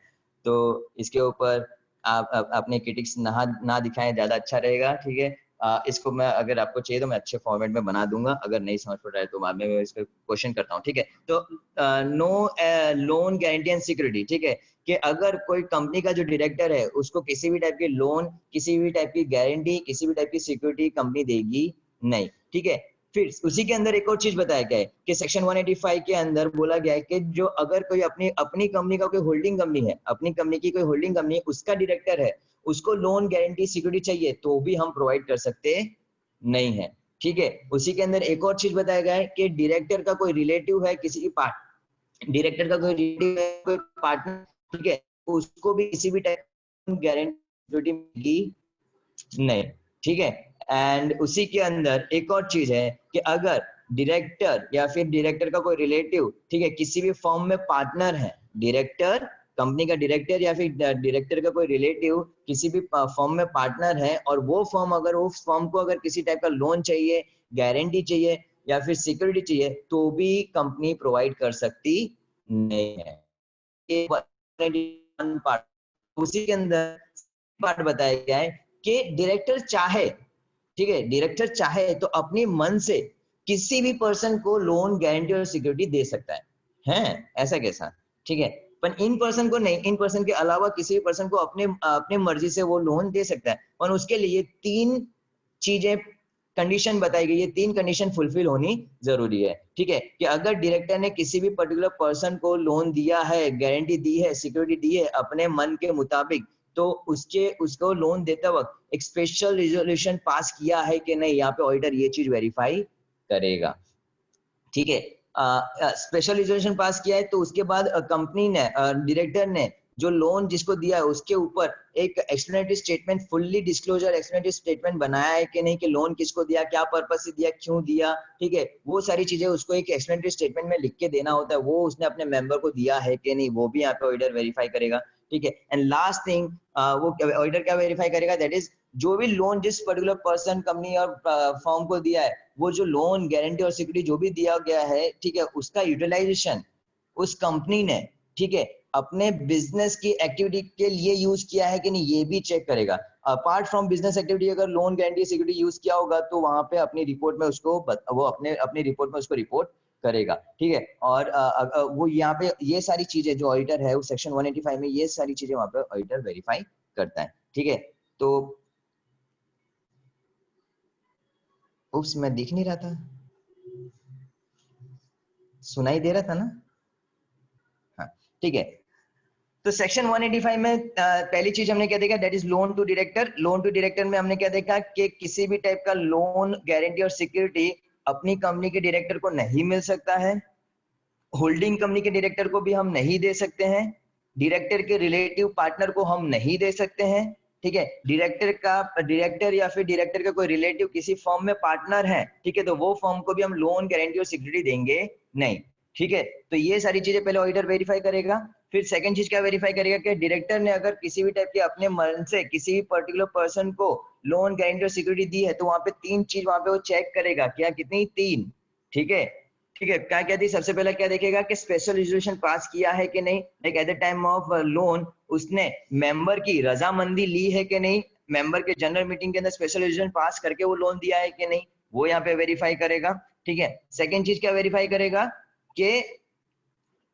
तो इसके ऊपर आप अपने क्रिटिक्स ना दिखाएं, ज्यादा अच्छा रहेगा, ठीक है। इसको मैं, अगर आपको चाहिए तो मैं अच्छे फॉर्मेट में बना दूंगा, अगर नहीं समझ पड़ रहा है तो बाद में मैं इस पर क्वेश्चन करता हूँ, ठीक है। तो no loan guarantee and security, ठीक है, कि अगर कोई कंपनी का जो डायरेक्टर है उसको किसी भी टाइप की लोन, किसी भी टाइप की गारंटी, किसी भी टाइप की सिक्योरिटी कंपनी देगी नहीं, ठीक है। फिर उसी के अंदर एक और चीज बताया गया है कि सेक्शन 185 के अंदर बोला गया है कि जो अगर कोई अपनी अपनी कंपनी का कोई होल्डिंग कंपनी है, अपनी कंपनी की कोई होल्डिंग कंपनी है, उसका डायरेक्टर है, उसको लोन गारंटी सिक्योरिटी चाहिए तो भी हम प्रोवाइड कर सकते नहीं है, ठीक है। उसी के अंदर एक और चीज बताया गया है कि डायरेक्टर का कोई रिलेटिव है, किसी की डायरेक्टर का कोई रिलेटिव है, कोई पार्टनर, ठीक है, उसको भी किसी भी टाइप गारंटी मिलेगी नहीं, ठीक है। एंड उसी के अंदर एक और चीज है कि अगर डायरेक्टर या फिर डायरेक्टर का कोई रिलेटिव, ठीक है, किसी भी फर्म में पार्टनर है, डायरेक्टर, कंपनी का डायरेक्टर या फिर डायरेक्टर का कोई रिलेटिव किसी भी फर्म में पार्टनर है, और वो फर्म अगर उस फर्म को अगर किसी टाइप का लोन चाहिए, गारंटी चाहिए या फिर सिक्योरिटी चाहिए, तो भी कंपनी प्रोवाइड कर सकती नहीं है। पार्ट, उसी के अंदर पार्ट बताया गया है कि डायरेक्टर चाहे, ठीक है, डायरेक्टर चाहे तो अपनी मन से किसी भी पर्सन को लोन, गारंटी और सिक्योरिटी दे सकता है ऐसा कैसा, ठीक है, पर इन पर्सन को नहीं, इन पर्सन के अलावा किसी भी पर्सन को अपने अपने मर्जी से वो लोन दे सकता है, और उसके लिए 3 चीजें, कंडीशन बताई गई है, 3 कंडीशन फुलफिल होनी जरूरी है, ठीक है, कि अगर डायरेक्टर ने किसी भी पर्टिकुलर पर्सन को लोन दिया है, गारंटी दी है, सिक्योरिटी दी है अपने मन के मुताबिक, तो उसको लोन देते वक्त एक स्पेशल रिजोल्यूशन पास किया है कि नहीं, यहाँ पे ऑडिटर ये चीज वेरीफाई करेगा, ठीक है। स्पेशल रिजोल्यूशन पास किया है तो उसके बाद कंपनी ने, डायरेक्टर ने जो लोन जिसको दिया है उसके ऊपर एक explanatory statement, fully disclosure explanatory statement बनाया है कि नहीं, कि लोन किसको दिया, क्या पर्पस से दिया, क्यों दिया, ठीक है, वो सारी चीजें उसको एक एक्सप्लेनेटरी स्टेटमेंट में लिख के देना होता है, वो उसने अपने मेंबर को दिया है कि नहीं, वो भी यहाँ पे ऑडिटर वेरीफाई करेगा, ठीक है। एंड लास्ट थिंग, वो ऑडिटर क्या वेरीफाई करेगा, दैट इज जो भी लोन जिस पर्टिकुलर पर्सन, कंपनी और फर्म को दिया है, वो जो लोन, गारंटी और सिक्योरिटी जो भी दिया गया है, ठीक है, उसका यूटिलाइजेशन उस कंपनी ने, ठीक है, अपने बिजनेस की एक्टिविटी के लिए यूज किया है कि नहीं, ये भी चेक करेगा। अपार्ट फ्रॉम बिजनेस एक्टिविटी अगर लोन, गारंटी, सिक्योरिटी यूज किया होगा तो वहां पे अपनी रिपोर्ट में उसको वो अपनी रिपोर्ट में उसको रिपोर्ट करेगा, ठीक है। और वो यहाँ पे ये सारी चीजें जो ऑडिटर है, उस सेक्शन 185 में ये सारी चीजें वहां पे ऑडिटर वेरीफाई करता है, ठीक है। तो उप्स, मैं दिख नहीं रहा था, सुनाई दे रहा था ना, हाँ, ठीक है। तो सेक्शन 185 में पहली चीज हमने क्या देखा, that is loan to director. Loan to director में हमने क्या देखा कि किसी भी टाइप का लोन, गारंटी और सिक्योरिटी अपनी कंपनी के डायरेक्टर को नहीं मिल सकता है, होल्डिंग कंपनी के डायरेक्टर को भी हम नहीं दे सकते हैं, डायरेक्टर के रिलेटिव पार्टनर को हम नहीं दे सकते हैं, ठीक है, डायरेक्टर या फिर डायरेक्टर का कोई रिलेटिव किसी फर्म में पार्टनर है, ठीक है, तो वो फर्म को भी हम लोन, गारंटी और सिक्योरिटी देंगे नहीं, ठीक है। तो ये सारी चीजें पहले ऑडिटर वेरीफाई करेगा। फिर सेकंड चीज क्या वेरीफाई करेगा कि डायरेक्टर ने अगर किसी भी टाइप के अपने मन से किसी भी पर्टिकुलर पर्सन को लोन, गारंटी और सिक्योरिटी दी है, तो वहां पे 3 चीज वहां पे वो चेक करेगा, क्या, कितनी, 3, ठीक है, ठीक है। क्या क्या थी, सबसे पहले क्या देखेगा कि स्पेशल रिजोल्यूशन पास किया है कि नहीं, like at the time of loan उसने मेंबर की रजामंदी ली है कि नहीं, मेंबर के जनरल मीटिंग के अंदर स्पेशल रिजोल्यूशन पास करके वो लोन दिया है कि नहीं, वो यहाँ पे वेरीफाई करेगा, ठीक है। सेकंड चीज क्या वेरीफाई करेगा कि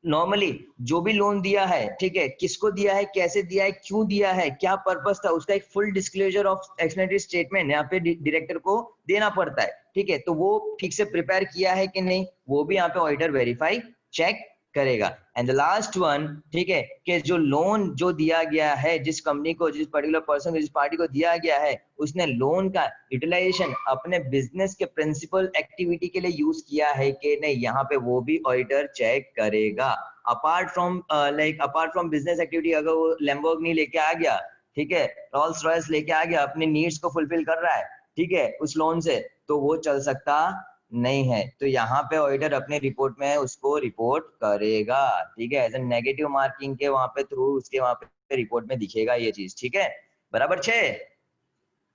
नॉर्मली जो भी लोन दिया है, ठीक है, किसको दिया है, कैसे दिया है, क्यों दिया है, क्या पर्पस था, उसका एक full disclosure of explanatory statement यहाँ पे डायरेक्टर को देना पड़ता है, ठीक है। तो वो ठीक से प्रिपेयर किया है कि नहीं, वो भी यहाँ पे ऑडिटर वेरीफाई चेक करेगा। एंड द लास्ट वन, ठीक है, कि जो लोन जो दिया गया है, जिस कंपनी को, जिस पर्टिकुलर पर्सन को, जिस पार्टी को दिया गया है, उसने लोन का यूटिलाइजेशन अपने बिजनेस के प्रिंसिपल एक्टिविटी के लिए यूज किया है कि नहीं, यहाँ पे वो भी ऑडिटर चेक करेगा। अपार्ट फ्रॉम बिजनेस एक्टिविटी, अगर वो लैम्बोर्गिनी लेके आ गया, ठीक है, रोल्स रॉयस लेके आ गया, अपने नीड्स को फुलफिल कर रहा है, ठीक है, उस लोन से, तो वो चल सकता नहीं है। तो यहाँ पे ऑडिटर अपने रिपोर्ट में उसको रिपोर्ट करेगा, ठीक है, एज ए नेगेटिव मार्किंग के वहां पे थ्रू उसके वहां पे रिपोर्ट में दिखेगा ये चीज, ठीक है, बराबर 6,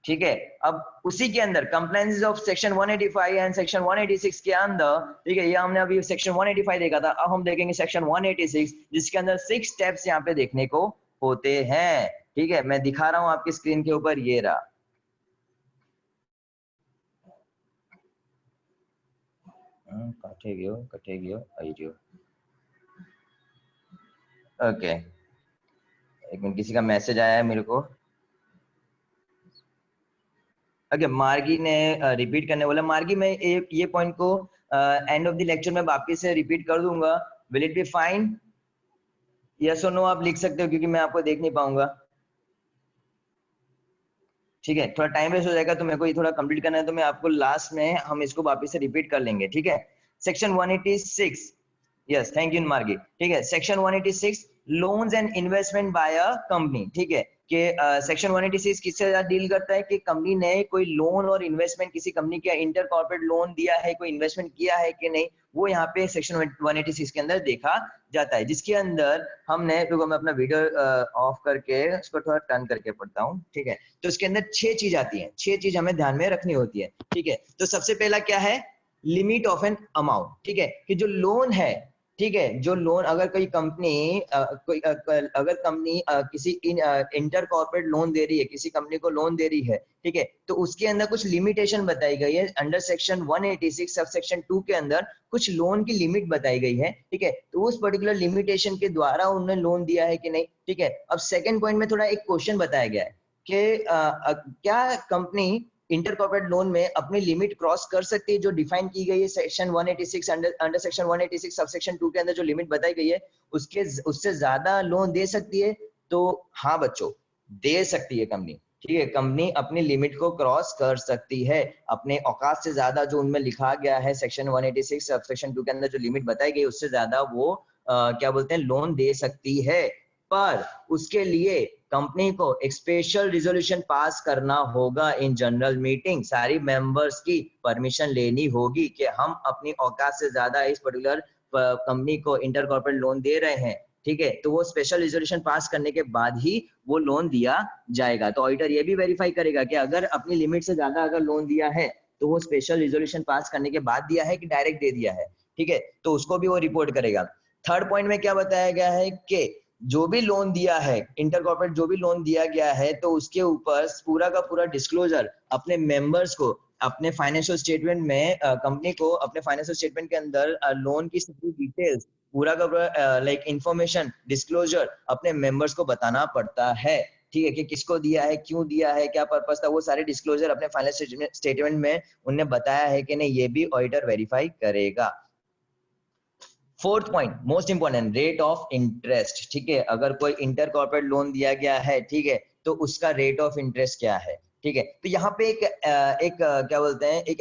ठीक है। अब उसी के अंदर compliance of section 185 and section 186 के अंदर, ठीक है, ये हमने अभी सेक्शन 185 देखा था, अब हम देखेंगे सेक्शन 186, जिसके अंदर 6 स्टेप्स यहाँ पे देखने को होते हैं, ठीक है। मैं दिखा रहा हूँ आपकी स्क्रीन के ऊपर, ये रहा, कटे गयो आई जियो, ओके, एक मिनट, किसी का मैसेज आया है मेरे को, ओके, मार्गी ने रिपीट करने बोला। मार्गी, मैं ये पॉइंट को एंड ऑफ द लेक्चर में वापस से रिपीट कर दूंगा, will it be fine, yes और नो आप लिख सकते हो, क्योंकि मैं आपको देख नहीं पाऊंगा, ठीक है, थोड़ा टाइम वेस्ट हो जाएगा, तो मेरे को ये थोड़ा कंप्लीट करना है, तो मैं आपको लास्ट में हम इसको वापस से रिपीट कर लेंगे, ठीक है। सेक्शन 186, यस, थैंक यू मार्गी, ठीक है। Section 186, loans and investment by a company, ठीक है। कि सेक्शन 186 किससे ज्यादा डील करता है कि कंपनी ने कोई लोन और इन्वेस्टमेंट किसी कंपनी का इंटर कॉर्पोरेट लोन दिया है, कोई इन्वेस्टमेंट किया है कि नहीं, वो यहाँ पे सेक्शन 186 के अंदर देखा जाता है, जिसके अंदर हमने, रुको मैं अपना वीडियो ऑफ करके उसको थोड़ा टर्न करके पढ़ता हूँ, ठीक है। तो इसके अंदर 6 चीज आती है, 6 चीज हमें ध्यान में रखनी होती है, ठीक है। तो सबसे पहला क्या है, लिमिट ऑफ एन अमाउंट, ठीक है, कि जो लोन है, ठीक है, जो लोन अगर कोई कंपनी अगर कंपनी किसी इंटर कॉर्पोरेट लोन दे रही है, किसी कंपनी को लोन दे रही है, ठीक है, तो उसके अंदर कुछ लिमिटेशन बताई गई है अंडर सेक्शन 186 सब सेक्शन 2 के अंदर कुछ लोन की लिमिट बताई गई है, ठीक है। तो उस पर्टिकुलर लिमिटेशन के द्वारा उन्होंने लोन दिया है कि नहीं, ठीक है। अब सेकंड पॉइंट में थोड़ा एक क्वेश्चन बताया गया है कि क्या कंपनी इंटर कॉर्पोरेट लोन में अपनी लिमिट क्रॉस कर सकती है जो डिफाइन की गई है section 186 under section 186 sub section 2 के अंदर जो लिमिट बताई गई है उसके उससे ज्यादा लोन दे सकती है? तो हाँ बच्चों, दे सकती है कंपनी, ठीक है। कंपनी अपनी लिमिट को क्रॉस कर सकती है, अपने औकात से ज्यादा जो उनमें लिखा गया है सेक्शन 186 सब सेक्शन 2 के अंदर जो लिमिट बताई गई उससे ज्यादा वो क्या बोलते हैं लोन दे सकती है, पर उसके लिए कंपनी को एक स्पेशल रिजोल्यूशन पास करना होगा इन जनरल मीटिंग, सारी मेंबर्स की परमिशन लेनी होगी कि हम अपनी औकात से ज्यादा इस पर्टिकुलर कंपनी को इंटर कॉर्पोरेट लोन दे रहे हैं, ठीक है। तो वो स्पेशल रिजोल्यूशन पास करने के बाद ही वो लोन दिया जाएगा। तो ऑडिटर ये भी वेरीफाई करेगा कि अगर अपनी लिमिट से ज्यादा अगर लोन दिया है तो वो स्पेशल रिजोल्यूशन पास करने के बाद दिया है कि डायरेक्ट दे दिया है, ठीक है, तो उसको भी वो रिपोर्ट करेगा। थर्ड पॉइंट में क्या बताया गया है कि जो भी लोन दिया है, इंटर कॉर्पोरेट जो भी लोन दिया गया है, तो उसके ऊपर पूरा का पूरा डिस्क्लोजर अपने मेंबर्स को अपने फाइनेंशियल स्टेटमेंट में कंपनी को अपने फाइनेंशियल स्टेटमेंट के अंदर लोन की सारी डिटेल्स पूरा का पूरा लाइक इंफॉर्मेशन डिस्क्लोजर अपने मेंबर्स को बताना पड़ता है, ठीक है, कि किसको दिया है, क्यों दिया है, क्या पर्पस था, वो सारे डिस्क्लोजर अपने फाइनेंशियल स्टेटमेंट में उन्हें बताया है कि नहीं, ये भी ऑडिटर वेरीफाई करेगा। Fourth point most important, rate of interest, ठीक है। अगर कोई इंटर कॉर्पोरेट लोन दिया गया है, ठीक है, तो उसका रेट ऑफ इंटरेस्ट क्या है, ठीक है। तो यहाँ पे एक क्या बोलते हैं, एक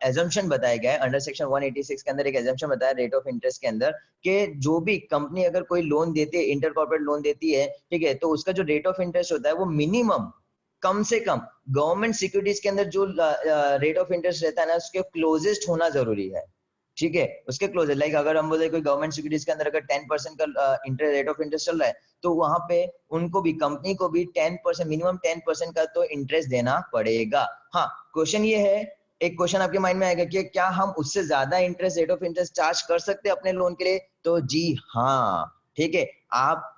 एजम्पशन बताया गया है अंडर सेक्शन 186 के अंदर, एक एजम्पशन बताया रेट ऑफ इंटरेस्ट के अंदर कि जो भी कंपनी अगर कोई लोन देती है, इंटर कॉर्पोरेट लोन देती है, ठीक है, तो उसका जो रेट ऑफ इंटरेस्ट होता है वो मिनिमम कम से कम गवर्नमेंट सिक्योरिटीज के अंदर जो रेट ऑफ इंटरेस्ट रहता है ना, उसके क्लोजेस्ट होना जरूरी है, ठीक है, उसके क्लोज, लाइक अगर हम बोले कोई गवर्नमेंट सिक्योरिटीज के अंदर अगर 10% का इंटरेस्ट रेट ऑफ इंटरेस्ट चल रहा है, तो वहां पे उनको भी कंपनी को भी 10% मिनिमम 10% का तो इंटरेस्ट देना पड़ेगा। हाँ, क्वेश्चन ये है, एक क्वेश्चन आपके माइंड में आएगा कि क्या हम उससे ज्यादा interest rate of interest charge कर सकते हैं अपने लोन के लिए? तो जी हाँ, ठीक है, आप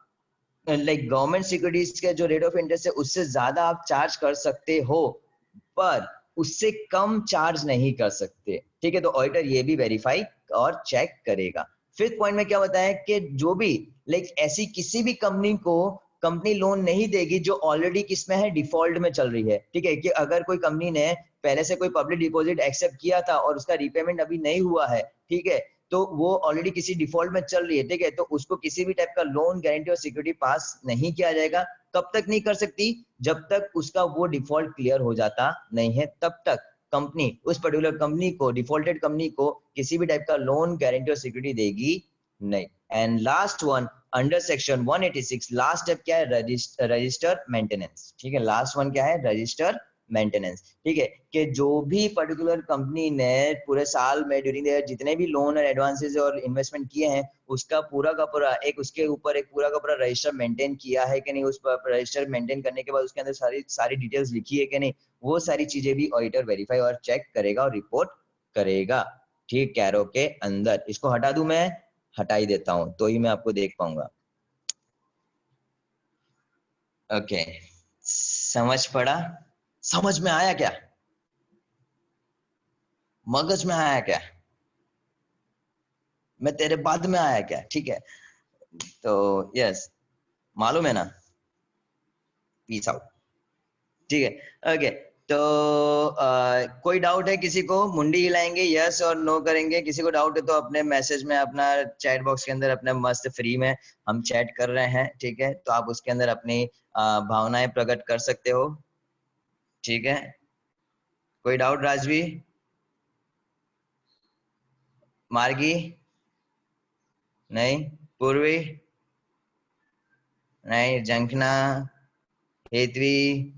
लाइक गवर्नमेंट सिक्योरिटीज के जो रेट ऑफ इंटरेस्ट है उससे ज्यादा आप चार्ज कर सकते हो, पर उससे कम चार्ज नहीं कर सकते, ठीक है। तो ऑडिटर ये भी वेरीफाई और चेक करेगा। फिफ्थ पॉइंट में क्या बताया है कि जो भी लाइक ऐसी किसी भी कंपनी को कंपनी लोन नहीं देगी जो ऑलरेडी किसमें है, डिफॉल्ट में चल रही है, ठीक है, कि अगर कोई कंपनी ने पहले से कोई पब्लिक डिपॉजिट एक्सेप्ट किया था और उसका रीपेमेंट अभी नहीं हुआ है, ठीक है, तो वो ऑलरेडी किसी डिफॉल्ट में चल रही है, ठीक है, तो उसको किसी भी टाइप का लोन गारंटी और सिक्योरिटी पास नहीं किया जाएगा। कब तक नहीं कर सकती? जब तक उसका वो डिफॉल्ट क्लियर हो जाता नहीं है, तब तक कंपनी उस पर्टिकुलर कंपनी को, डिफॉल्टेड कंपनी को किसी भी टाइप का लोन गारंटी और सिक्योरिटी देगी नहीं। And last one, under section 186 last step क्या है, रजिस्टर मेंटेनेंस, ठीक है, लास्ट वन क्या है, रजिस्टर मेंटेनेंस, ठीक है, कि जो भी पर्टिकुलर कंपनी ने पूरे साल में ड्यूरिंग द जितने भी लोन और एडवांसेस और इन्वेस्टमेंट किए हैं उसका पूरा का पूरा एक उसके ऊपर एक पूरा का पूरा रजिस्टर मेंटेन किया है कि नहीं, उस रजिस्टर मेंटेन करने के बाद उसके अंदर सारी सारी डिटेल्स लिखी है कि नहीं, वो सारी चीजें भी ऑडिटर वेरीफाई और चेक करेगा और रिपोर्ट करेगा, ठीक, कैरो के अंदर। इसको हटा दूं, मैं हटा ही देता हूं तो ही मैं आपको देख पाऊंगा। ओके, समझ पड़ा? समझ में आया क्या? मगज में आया क्या? मैं तेरे बाद में आया क्या? ठीक है, तो यस, मालूम है ना, पीस आउट, ठीक है। ओके, तो कोई डाउट है किसी को? मुंडी हिलाएंगे, यस और नो करेंगे। किसी को डाउट है तो अपने मैसेज में, अपना चैट बॉक्स के अंदर अपने मस्त फ्री में हम चैट कर रहे हैं, ठीक है, तो आप उसके अंदर अपनी भावनाएं प्रकट कर सकते हो, ठीक है। कोई डाउट? राजवी, मार्गी, नहीं, पूर्वी, नहीं, जंखना, हेतवी,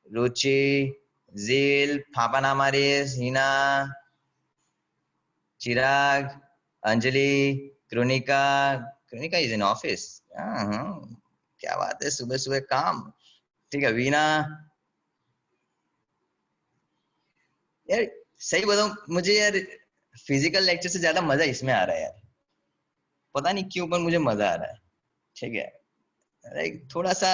रुचि, जील, फापा मारिस, Hina, Chirag, Anjali, Kronika. Kronika is in office. क्या बात है, सुबह सुबह काम। ठीक है, वीना। यार सही बताऊं, मुझे यार फिजिकल लेक्चर से ज्यादा मजा इसमें आ रहा है यार। पता नहीं क्यों, पर मुझे मजा आ रहा है। ठीक है, थोड़ा सा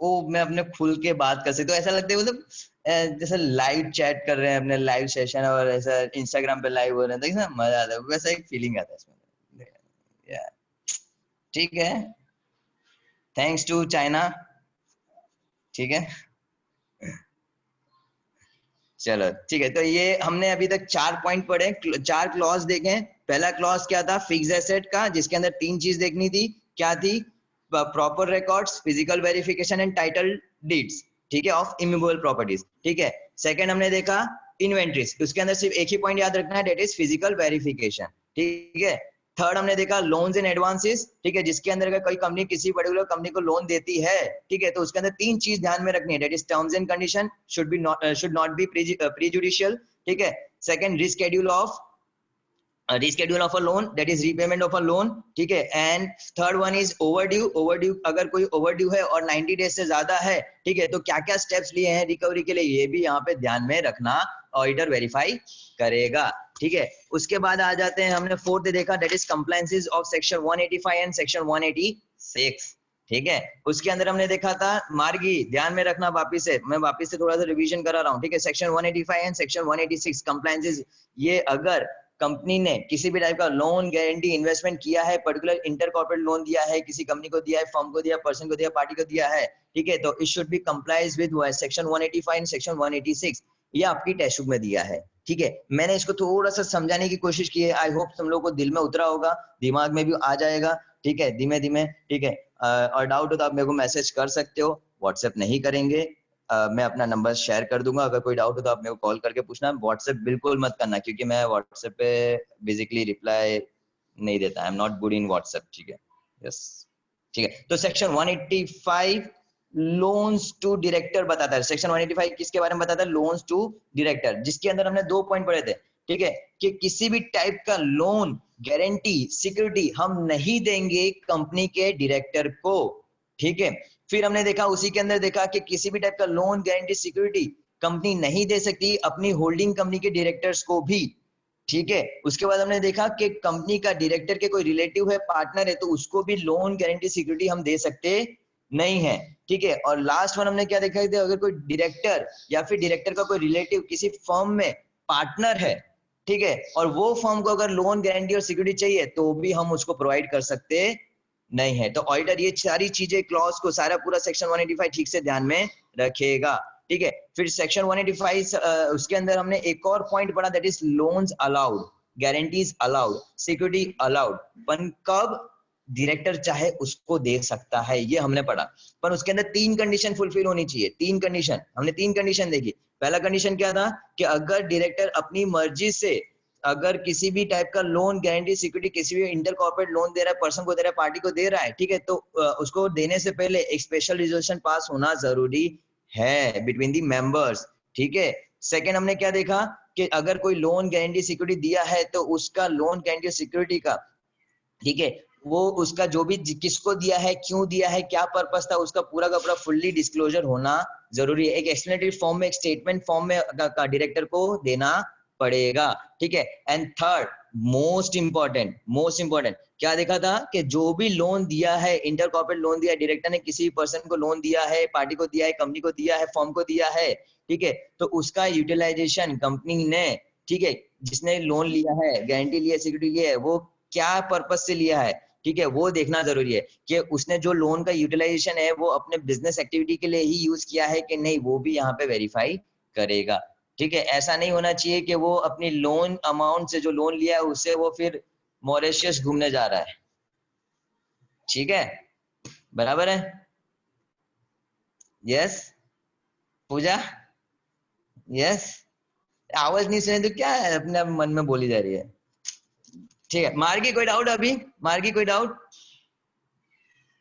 वो मैं अपने खुल के बात कर सकता हूँ, ऐसा लगता है मतलब जैसे लाइव चैट कर रहे हैं अपने लाइव सेशन, और ऐसा इंस्टाग्राम पे लाइव हो रहे हैं, तो ना मजा आता है, वैसा एक फीलिंग आता है इसमें यार। ठीक है, थैंक्स टू चाइना। ठीक है, चलो ठीक है। तो ये हमने अभी तक 4 पॉइंट पढ़े, 4 क्लॉज देखे। पहला क्लॉज क्या था? फिक्स एसेट का, जिसके अंदर 3 चीज देखनी थी। क्या थी? Proper records, physical verification and title deeds, ठीक है, ऑफ इमूवेबल प्रॉपर्टीज। ठीक है। सेकंड हमने देखा इन्वेंट्रीज, उसके अंदर सिर्फ एक ही पॉइंट याद रखना है, दैट इज फिजिकल वेरिफिकेशन। ठीक है। थर्ड हमने देखा लोन्स एंड एडवांसेस, ठीक है, जिसके अंदर अगर कोई कंपनी किसी पर्टिकुलर कंपनी को लोन देती है, ठीक है, तो उसके अंदर 3 चीज ध्यान में रखनी है, that is terms and condition should not be prejudicial. ठीक है। Second, reschedule of a loan, that is repayment of a loan. ठीक है। And third one is overdue. Overdue, अगर कोई ओवरड्यू है और 90 डेज से ज्यादा है, ठीक है, तो क्या क्या स्टेप्स लिए हैं रिकवरी के लिए, ये भी यहाँ पे ध्यान में रखना, ऑडिटर वेरीफाई करेगा। ठीक है। उसके बाद आ जाते हैं, हमने फोर्थ देखा, that is compliances of section 185 and section 186। ठीक है। उसके अंदर हमने देखा था मार्गी, ध्यान में रखना, वापिस से मैं वापिस से थोड़ा सा रिवीजन करा रहा हूँ। ठीक है। सेक्शन 185 एंड सेक्शन 186 कंप्लायंसेस, ये अगर कंपनी ने किसी भी टाइप का लोन, गारंटी, इन्वेस्टमेंट किया है, पर्टिकुलर इंटर कॉर्पोरेट लोन दिया है, किसी कंपनी को दिया है, फर्म को दिया, पर्सन को दिया, पार्टी को दिया है, ठीक है, तो it should be complies with section 185 and section 186। ये आपकी टेक्स्ट बुक में दिया है। ठीक है। मैंने इसको थोड़ा सा समझाने की कोशिश की है, आई होप तुम लोगों को दिल में उतरा होगा, दिमाग में भी आ जाएगा। ठीक है, धीमे धीमे। ठीक है। और डाउट हो तो आप मेरे को मैसेज कर सकते हो, व्हाट्सएप नहीं करेंगे। मैं अपना नंबर शेयर कर दूंगा, अगर कोई डाउट हो तो आप मेरे को कॉल करके पूछना। व्हाट्सएप बिल्कुल मत करना, क्योंकि मैं व्हाट्सएप पे बेसिकली रिप्लाई नहीं देता, I am not good in WhatsApp. ठीक है, यस। ठीक है। तो सेक्शन 185 लोन्स टू डायरेक्टर बताता है। सेक्शन 185 किसके बारे में बताता है? लोन्स टू डायरेक्टर, जिसके अंदर हमने 2 पॉइंट पढ़े थे। ठीक है, कि किसी भी टाइप का लोन, गारंटी, सिक्योरिटी हम नहीं देंगे कंपनी के डायरेक्टर को। ठीक है। फिर हमने देखा, उसी के अंदर देखा कि किसी भी टाइप का लोन, गारंटी, सिक्योरिटी कंपनी नहीं दे सकती अपनी होल्डिंग कंपनी के डायरेक्टर्स को भी। ठीक है। उसके बाद हमने देखा कि कंपनी का डायरेक्टर के कोई रिलेटिव है, पार्टनर है, तो उसको भी लोन, गारंटी, सिक्योरिटी हम दे सकते नहीं है। ठीक है। और लास्ट वन हमने क्या देखा, अगर कोई डायरेक्टर या फिर डायरेक्टर का कोई रिलेटिव किसी फर्म में पार्टनर है, ठीक है, और वो फर्म को अगर लोन, गारंटी और सिक्योरिटी चाहिए, तो भी हम उसको प्रोवाइड कर सकते नहीं है। तो ऑडिटर ये सारी चीजें, क्लॉज को, सारा पूरा सेक्शन 185 ठीक से ध्यान में रखेगा। ठीक है। फिर सेक्शन 185 उसके अंदर हमने एक और पॉइंट पढ़ा, that is loans allowed, guarantees allowed, security allowed, पर कब डायरेक्टर चाहे उसको दे सकता है, ये हमने पढ़ा। पर उसके अंदर 3 कंडीशन फुलफिल होनी चाहिए। 3 कंडीशन हमने 3 कंडीशन देखी। पहला कंडीशन क्या था कि अगर डायरेक्टर अपनी मर्जी से अगर किसी भी टाइप का लोन, गारंटी, सिक्योरिटी किसी भी इंटर कॉर्पोरेट लोन दे रहा है, पर्सन को दे रहा है, पार्टी को दे रहा है, ठीक है, तो उसको देने से पहले एक स्पेशल रिजोल्यूशन पास होना जरूरी है बिटवीन दी मेंबर्स। ठीक है। सेकंड हमने क्या देखा कि अगर कोई लोन, गारंटी, सिक्योरिटी दिया है, तो उसका लोन, गारंटी, सिक्योरिटी का, ठीक है, वो उसका जो भी किसको दिया है, क्यों दिया है, क्या पर्पस था, उसका पूरा का पूरा फुल्ली डिस्क्लोजर होना जरूरी है। एक एक्सप्लेनेटरी फॉर्म में, एक स्टेटमेंट फॉर्म में डायरेक्टर को देना पड़ेगा। ठीक है। एंड थर्ड, मोस्ट इंपॉर्टेंट क्या देखा था कि जो भी लोन दिया है, इंटर कॉर्पोरेट लोन दिया है, डायरेक्टर ने किसी पर्सन को लोन दिया है, पार्टी को दिया है, कंपनी को दिया है, फर्म को दिया है, ठीक है, तो उसका यूटिलाइजेशन कंपनी ने, ठीक है, जिसने लोन लिया है, गारंटी लिया है, सिक्योरिटी लिया है, वो क्या पर्पस से लिया है, ठीक है, वो देखना जरूरी है कि उसने जो लोन का यूटिलाइजेशन है वो अपने बिजनेस एक्टिविटी के लिए ही यूज किया है कि नहीं, वो भी यहाँ पे वेरीफाई करेगा। ठीक है। ऐसा नहीं होना चाहिए कि वो अपनी लोन अमाउंट से, जो लोन लिया है, उससे वो फिर मॉरिशस घूमने जा रहा है। ठीक है, बराबर है? यस पूजा, यस। आवाज नहीं सुने तो क्या है, अपने आप मन में बोली जा रही है। ठीक है। मार्गी कोई डाउट अभी? मार्गी कोई डाउट?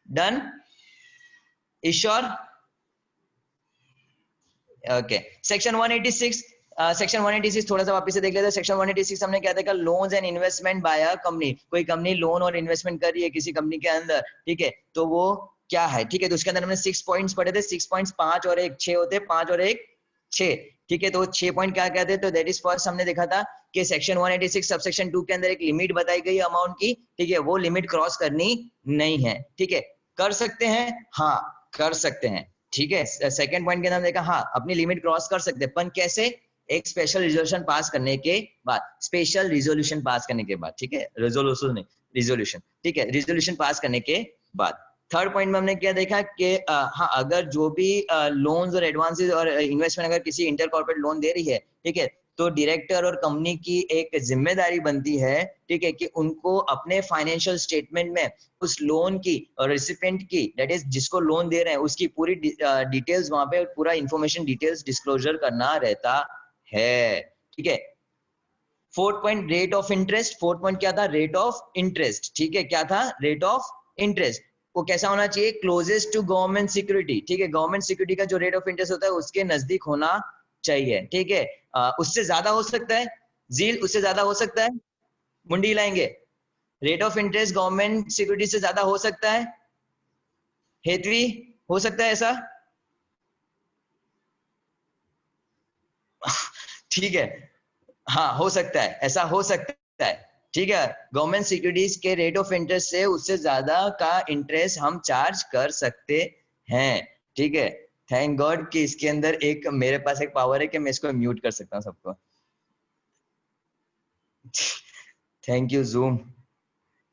डन? ईश्वर? ओके सेक्शन 186 सेक्शन 186 थोड़ा सा वापस से देख लेते हैं। सेक्शन 186 हमने क्या देखा, loans and investment by a company. कोई कंपनी लोन और इन्वेस्टमेंट कर रही है किसी कंपनी के अंदर, ठीक है, तो वो क्या है, ठीक है। तो उसके अंदर हमने 6 पॉइंट्स पढ़े थे, 6 पॉइंट्स 5 और 1 6 होते, 5 और 1 6, ठीक है। तो 6 पॉइंट क्या कहते हैं, तो दैट इज फर्स्ट हमने देखा था कि सेक्शन 186 सबसेक्शन 2 के अंदर एक लिमिट बताई गई अमाउंट की, ठीक है, वो लिमिट क्रॉस करनी नहीं है, ठीक है। कर सकते हैं, हाँ कर सकते हैं, ठीक है। सेकंड पॉइंट के अंदर देखा, हाँ अपनी लिमिट क्रॉस कर सकते हैं, पर कैसे, एक स्पेशल रिजोल्यूशन पास करने के बाद, स्पेशल रिजोल्यूशन पास करने के बाद, ठीक है, रेजोल्यूशन नहीं रिजोल्यूशन, ठीक है, रिजोल्यूशन पास करने के बाद। थर्ड पॉइंट में हमने क्या देखा कि हाँ अगर जो भी लोन्स और एडवांसेस और इन्वेस्टमेंट अगर किसी इंटर कॉर्पोरेट लोन दे रही है, ठीक है, तो डायरेक्टर और कंपनी की एक जिम्मेदारी बनती है, ठीक है, कि उनको अपने फाइनेंशियल स्टेटमेंट में उस लोन की और रेसिपिएंट की, दैट इज जिसको लोन दे रहे हैं, उसकी पूरी डिटेल्स वहां पे पूरा इंफॉर्मेशन डिटेल्स डिस्क्लोजर करना रहता है, ठीक है। Fourth point rate of interest, fourth point क्या था, रेट ऑफ इंटरेस्ट, ठीक है, क्या था, रेट ऑफ इंटरेस्ट। वो कैसा होना चाहिए, क्लोजेस्ट टू गवर्नमेंट सिक्योरिटी, ठीक है, गवर्नमेंट सिक्योरिटी का जो रेट ऑफ इंटरेस्ट होता है उसके नजदीक होना चाहिए, ठीक है। उससे ज्यादा हो सकता है, जील उससे ज्यादा हो सकता है, मुंडी हिलाएंगे, rate of interest government security से ज्यादा हो सकता है, हेतवी हो सकता है ऐसा ठीक है, हाँ हो सकता है, ऐसा हो सकता है, ठीक है। गवर्नमेंट सिक्योरिटीज के रेट ऑफ इंटरेस्ट से उससे ज्यादा का इंटरेस्ट हम चार्ज कर सकते हैं, ठीक है। थैंक गॉड कि इसके अंदर एक मेरे पास एक पावर है कि मैं इसको म्यूट कर सकता हूँ सबको। थैंक यू जूम,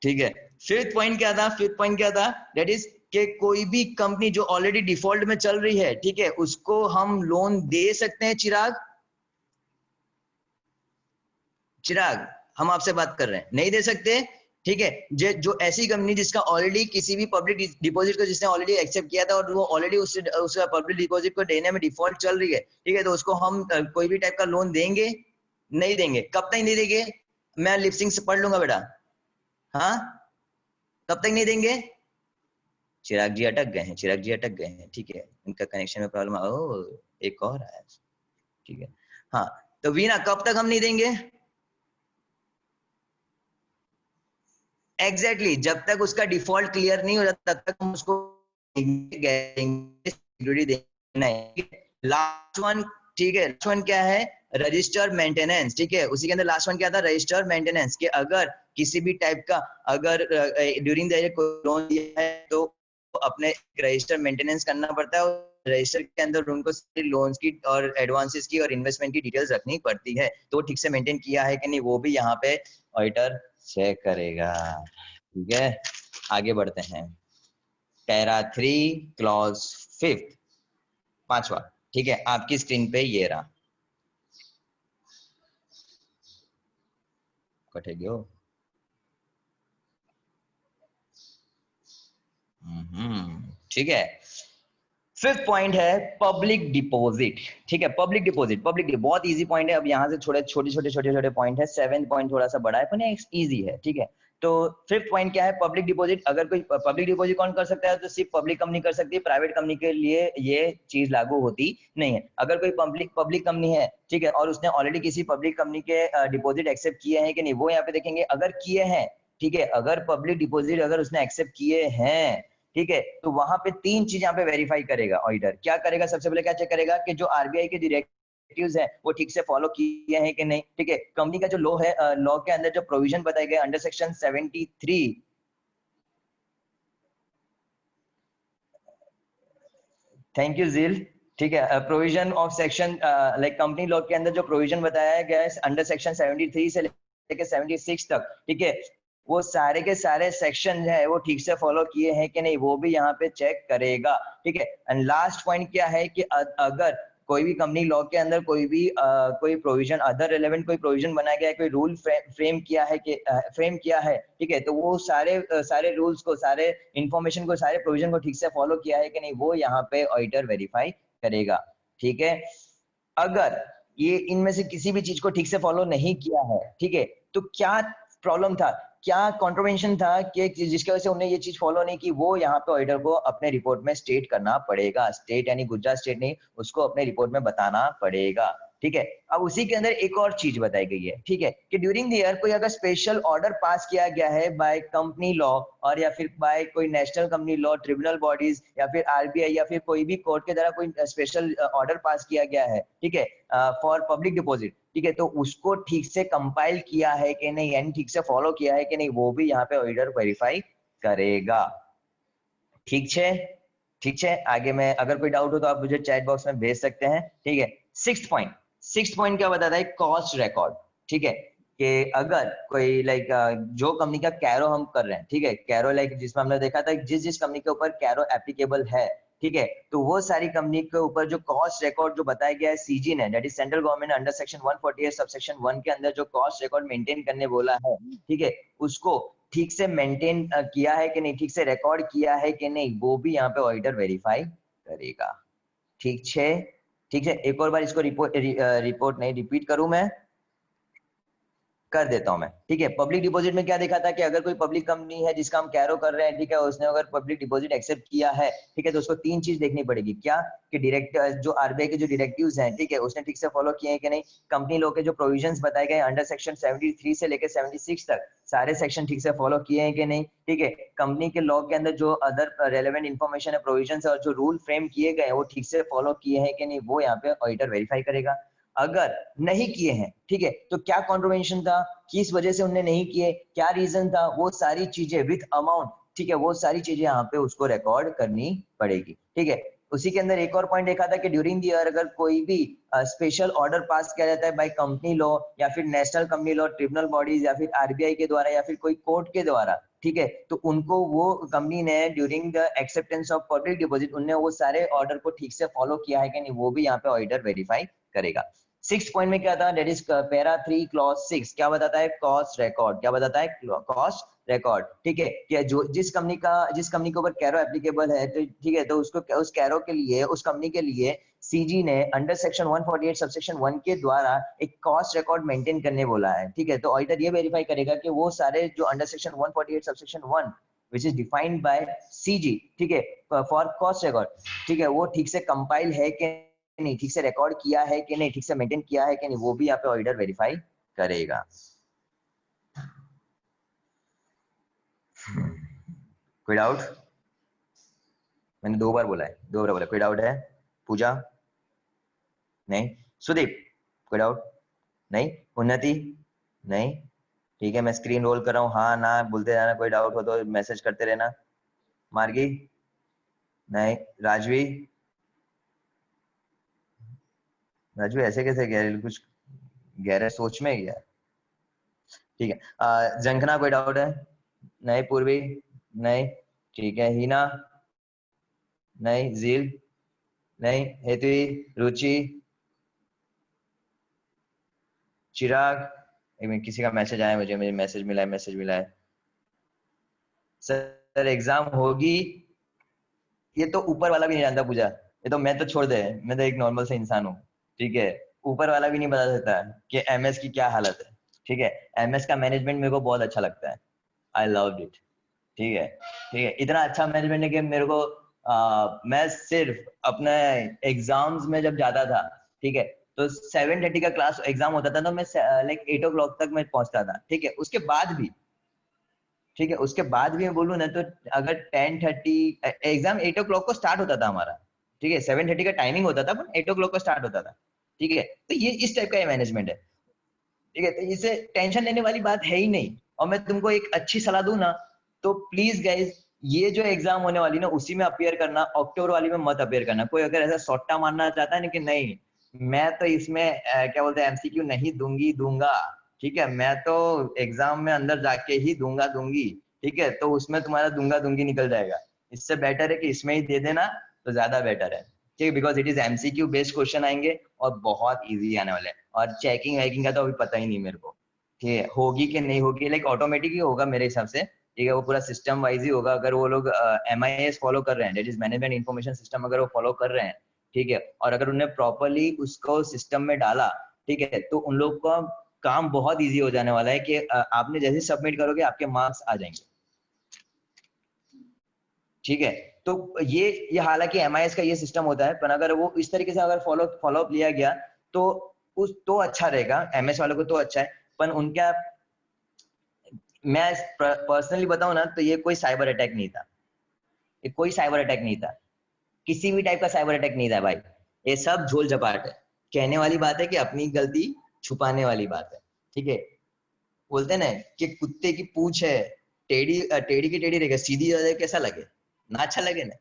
ठीक है। फिफ्थ पॉइंट क्या था, फिफ्थ पॉइंट क्या था, दैट इज कि कोई भी कंपनी जो ऑलरेडी डिफॉल्ट में चल रही है, ठीक है, उसको हम लोन दे सकते हैं। चिराग, चिराग हम आपसे बात कर रहे हैं, नहीं दे सकते, ठीक है। जो ऐसी कंपनी जिसका ऑलरेडी किसी भी पब्लिक डिपॉजिट को जिसने ऑलरेडी एक्सेप्ट किया था और वो ऑलरेडी उसका पब्लिक डिपॉजिट को देने में डिफॉल्ट चल रही है, ठीक है, तो उसको हम कोई भी टाइप का लोन देंगे नहीं देंगे। कब तक नहीं देंगे, मैं लिपसिंग से पढ़ लूंगा बेटा, हाँ कब तक नहीं देंगे। चिराग जी अटक गए हैं, चिराग जी अटक गए हैं, ठीक है, इनका कनेक्शन में प्रॉब्लम, ओ एक और आया, ठीक है। हाँ तो वीना कब तक हम नहीं देंगे, एग्जैक्टली जब तक उसका डिफॉल्ट क्लियर नहीं हो जाता तब तक हम उसको सिक्योरिटी देना है। लास्ट वन, ठीक है, लास्ट वन क्या है, रजिस्टर मेंटेनेंस, ठीक है, उसी के अंदर लास्ट वन क्या था, रजिस्टर मेंटेनेंस, कि अगर किसी भी टाइप का अगर ड्यूरिंग द ईयर कोई लोन दिया है तो अपने रजिस्टर मेंटेनेंस करना पड़ता है, और रजिस्टर के अंदर उनको सारी लोन्स की और एडवांसेस की और इन्वेस्टमेंट की डिटेल्स रखनी पड़ती है, तो ठीक से मेंटेन किया है कि नहीं वो भी यहाँ पे ऑडिटर चेक करेगा, ठीक है। आगे बढ़ते हैं, पैरा 3 क्लॉज 5, पांचवा, ठीक है, आपकी स्क्रीन पे ये रहा, कटेगी, ठीक है। फिफ्थ पॉइंट है पब्लिक डिपॉजिट, ठीक है, पब्लिक डिपॉजिट, पब्लिक बहुत इजी पॉइंट है। अब यहाँ से छोटे छोटे पॉइंट है, 7th पॉइंट थोड़ा सा बड़ा है पर इजी है, ठीक है। तो फिफ्थ पॉइंट क्या है, पब्लिक डिपॉजिट। अगर कोई पब्लिक डिपॉजिट कौन कर सकता है, तो सिर्फ पब्लिक कंपनी कर सकती है, प्राइवेट कंपनी के लिए ये चीज लागू होती नहीं है। अगर कोई पब्लिक कंपनी है, ठीक है, और उसने ऑलरेडी किसी पब्लिक कंपनी के डिपॉजिट एक्सेप्ट किए हैं कि नहीं, वो यहाँ पे देखेंगे, अगर किए हैं, ठीक है, अगर पब्लिक डिपॉजिट अगर उसने एक्सेप्ट किए हैं, ठीक है, तो वहां पे 3 चीज यहाँ पे वेरीफाई करेगा ऑडिटर। क्या करेगा, सबसे पहले क्या चेक करेगा कि जो आरबीआई के डायरेक्टिव्स है वो ठीक से फॉलो किए हैं कि नहीं, ठीक है। कंपनी का जो लॉ है, लॉ के अंदर जो प्रोविजन बताए गए अंडर सेक्शन 73, थैंक यू जील, ठीक है, provision of section like company law के अंदर जो प्रोविजन बताया गया है अंडर सेक्शन 73 से लेकर 76 तक, ठीक है, वो सारे के सारे सेक्शन है वो ठीक से फॉलो किए हैं कि नहीं, वो भी यहाँ पे चेक करेगा, ठीक है। एंड लास्ट पॉइंट क्या है कि अगर कोई भी कंपनी लॉ के अंदर कोई भी कोई प्रोविजन अदर रिलेवेंट कोई प्रोविजन बनाया गया है, कोई रूल फ्रेम किया है कि फ्रेम किया है, ठीक है, तो वो सारे रूल्स को, सारे इंफॉर्मेशन को, सारे प्रोविजन को ठीक से फॉलो किया है कि नहीं, वो यहाँ पे ऑडिटर वेरीफाई करेगा, ठीक है। अगर ये इनमें से किसी भी चीज को ठीक से फॉलो नहीं किया है, ठीक है, तो क्या प्रॉब्लम था, क्या कॉन्ट्रोवेंशन था कि जिसकी वजह से उन्हें ये चीज फॉलो नहीं की, वो यहाँ पे ऑडिटर को अपने रिपोर्ट में स्टेट करना पड़ेगा। स्टेट यानी गुजरात स्टेट नहीं, उसको अपने रिपोर्ट में बताना पड़ेगा। ठीक है, अब उसी के अंदर एक और चीज बताई गई है, ठीक है, कि ड्यूरिंग द ईयर कोई अगर स्पेशल ऑर्डर पास किया गया है बाय कंपनी लॉ और या फिर बाय कोई national company law, tribunal bodies या फिर आरबीआई या फिर कोई भी कोर्ट के द्वारा कोई स्पेशल ऑर्डर पास किया गया है, ठीक है, फॉर पब्लिक डिपॉजिट, ठीक है, तो उसको ठीक से कंपाइल किया है कि नहीं, यानी ठीक से फॉलो किया है कि नहीं, वो भी यहाँ पे ऑडिटर वेरीफाई करेगा। ठीक है, ठीक है, आगे में अगर कोई डाउट हो तो आप मुझे चैट बॉक्स में भेज सकते हैं। ठीक है, सिक्स्थ पॉइंट क्या बताता है, कॉस्ट रिकॉर्ड। ठीक है, कि अगर कोई लाइक जो कंपनी का कैरो हम कर रहे हैं, ठीक है, कैरो लाइक जिसमें हमने देखा था जिस जिस कंपनी के ऊपर कैरो एप्लीकेबल है, ठीक है, तो वो सारी कंपनी के ऊपर जो कॉस्ट रिकॉर्ड जो बताया गया है सीजी ने, that is central government under section 148 subsection 1 के अंदर जो कॉस्ट रिकॉर्ड मेंटेन करने बोला है, ठीक है, उसको ठीक से मेंटेन किया है कि नहीं, ठीक से रिकॉर्ड किया है कि नहीं, वो भी यहाँ पे ऑडिटर वेरीफाई करेगा। ठीक है, ठीक है, एक और बार इसको रिपोर्ट नहीं रिपीट करूं मैं, कर देता हूं मैं। ठीक है, पब्लिक डिपॉजिट में क्या देखा था कि अगर कोई पब्लिक कंपनी है जिसका हम कैरो कर रहे हैं, ठीक है, उसने अगर पब्लिक डिपॉजिट एक्सेप्ट किया है, ठीक है, तो उसको तीन चीज देखनी पड़ेगी। क्या कि डायरेक्ट जो आरबीआई के जो डायरेक्टिव्स हैं, ठीक है, उसने ठीक से फॉलो किए हैं कि नहीं, कंपनी लॉ के जो प्रोविजंस बताए गए अंडर सेक्शन 73 से लेकर 76 तक सारे सेक्शन ठीक से फॉलो किए हैं कि नहीं, ठीक है, कंपनी के लॉ के अंदर जो अदर रेलेवेंट इंफॉर्मेशन है, प्रोविजंस और जो रूल फ्रेम किए गए वो ठीक से फॉलो किए हैं कि नहीं, वो यहाँ पे ऑडिटर वेरीफाई करेगा। अगर नहीं किए हैं, ठीक है, तो क्या कॉन्ट्रोवेंशन था, किस वजह से उन्होंने नहीं किए, क्या रीजन था, वो सारी चीजें विथ अमाउंट, ठीक है, वो सारी चीजें यहाँ पे उसको रिकॉर्ड करनी पड़ेगी। ठीक है, उसी के अंदर एक और पॉइंट देखा था कि ड्यूरिंग द ईयर अगर कोई भी स्पेशल ऑर्डर पास किया जाता है बाय कंपनी लॉ या फिर national company law, tribunal bodies या फिर आरबीआई के द्वारा या फिर कोई कोर्ट के द्वारा, ठीक है, तो उनको वो कंपनी ने during the acceptance of public deposit उन्होंने वो सारे ऑर्डर को ठीक से फॉलो किया है कि नहीं, वो भी यहाँ पे ऑडिटर वेरीफाई करेगा। सिक्स पॉइंट में क्या था, डेट इज पैरा 3 क्लॉज 6 क्या बताता है, कॉस्ट रिकॉर्ड। क्या बताता है, कॉस्ट रिकॉर्ड। ठीक है, कि जो जिस कंपनी के ऊपर कैरो एप्लीकेबल है, तो ठीक है, तो उसको उस कैरो के लिए, उस कंपनी के लिए सीजी ने अंडर सेक्शन 148 सबसेक्शन 1 के द्वारा एक कॉस्ट रिकॉर्ड मेंटेन करने बोला है। ठीक है, तो ऑडिटर ये वेरीफाई करेगा कि वो सारे जो under section 148 subsection 1 which is defined by CG, ठीक है, फॉर कॉस्ट रिकॉर्ड, ठीक है, वो ठीक से कंपाइल है कि नहीं, ठीक से रिकॉर्ड किया है कि नहीं, ठीक से मेंटेन किया है कि नहीं, वो भी यहाँ पे ऑडिटर वेरीफाई करेगा। कोई डाउट? मैंने दो बार बोला है, कोई डाउट है? पूजा? नहीं। सुदीप? कोई डाउट? नहीं। उन्नति? नहीं। ठीक है, मैं स्क्रीन रोल कर रहा हूँ, हाँ ना बोलते जाना, कोई डाउट हो तो मैसेज करते रहना। मार्गी? नहीं। राजवी? राजवी ऐसे कैसे गहरे, कुछ गहरे सोच में गया? ठीक है, जंखना कोई डाउट है? नहीं। पूर्वी? नहीं। ठीक है, हिना? नहीं। जील? नहीं। हेतवी? रुचि? चिराग? एक मिनट, किसी का मैसेज आया मुझे, मैसेज मिला है। सर एग्जाम होगी, ये तो ऊपर वाला भी नहीं जानता पूजा, ये तो मैं तो छोड़ दे, मैं तो एक नॉर्मल से इंसान हूँ। ठीक है, ऊपर वाला भी नहीं बता सकता कि एमएस की क्या हालत है। ठीक है, एमएस का मैनेजमेंट मेरे को बहुत अच्छा लगता है, आई लव इट। ठीक है, ठीक है, इतना अच्छा मैनेजमेंट है कि मेरे को मैं सिर्फ अपने एग्जाम्स में जब जाता था, ठीक है, तो 7:30 का क्लास एग्जाम होता था, तो मैं लाइक 8 o'clock तक मैं पहुंचता था। ठीक है, उसके बाद भी, ठीक है, उसके बाद भी मैं बोलूँ ना, तो अगर 10:30 एग्जाम 8 o'clock को स्टार्ट होता था हमारा, ठीक है, 7:30 का टाइमिंग होता था, पर 8 o'clock को स्टार्ट होता था। ठीक है, तो ये इस टाइप का मैनेजमेंट है। ठीक है, तो इसे टेंशन लेने वाली बात है ही नहीं। और मैं तुमको एक अच्छी सलाह दूं ना, तो प्लीज गाइज, ये जो एग्जाम होने वाली ना, उसी में अपियर करना, अक्टूबर वाली में मत अपियर करना। कोई अगर ऐसा सट्टा मारना चाहता है ना कि नहीं मैं तो इसमें क्या बोलते हैं एमसीक्यू नहीं दूंगा, ठीक है, मैं तो एग्जाम में अंदर जाके ही दूंगी, ठीक है, तो उसमें तुम्हारा दूंगी निकल जाएगा। इससे बेटर है कि इसमें ही दे देना, तो ज्यादा बेटर है। ठीक है, because it is MCQ based question आएंगे और बहुत इजी आने वाले हैं, और चेकिंग वैकिंग का तो अभी पता ही नहीं मेरे को। ठीक है, होगी कि नहीं होगी, लाइक ऑटोमेटिक ही होगा मेरे हिसाब से। ठीक है, वो पूरा सिस्टम वाइज ही होगा, अगर वो लोग MIS फॉलो कर रहे हैं, that is management information system, अगर वो फॉलो कर रहे हैं, ठीक है, और अगर उन्हें प्रॉपरली उसको सिस्टम में डाला, ठीक है, तो उन लोग का काम बहुत इजी हो जाने वाला है कि आपने जैसे सबमिट करोगे आपके मार्क्स आ जाएंगे। ठीक है, तो ये हालांकि MIS का ये सिस्टम होता है, पर अगर वो इस तरीके से अगर फॉलो अप लिया गया तो तो अच्छा रहेगा। MS वालों को तो अच्छा है, पर उनका मैं पर्सनली बताऊं ना तो ये कोई साइबर अटैक नहीं था, ये कोई साइबर अटैक नहीं था, किसी भी टाइप का साइबर अटैक नहीं था भाई। ये सब झोल झपाट है, कहने वाली बात है कि अपनी गलती छुपाने वाली बात है। ठीक है, बोलते हैं ना कि कुत्ते की पूंछ है टेढ़ी टेढ़ी की टेढ़ी रहेगा, सीधी कैसा लगे ना, अच्छा लगे ना,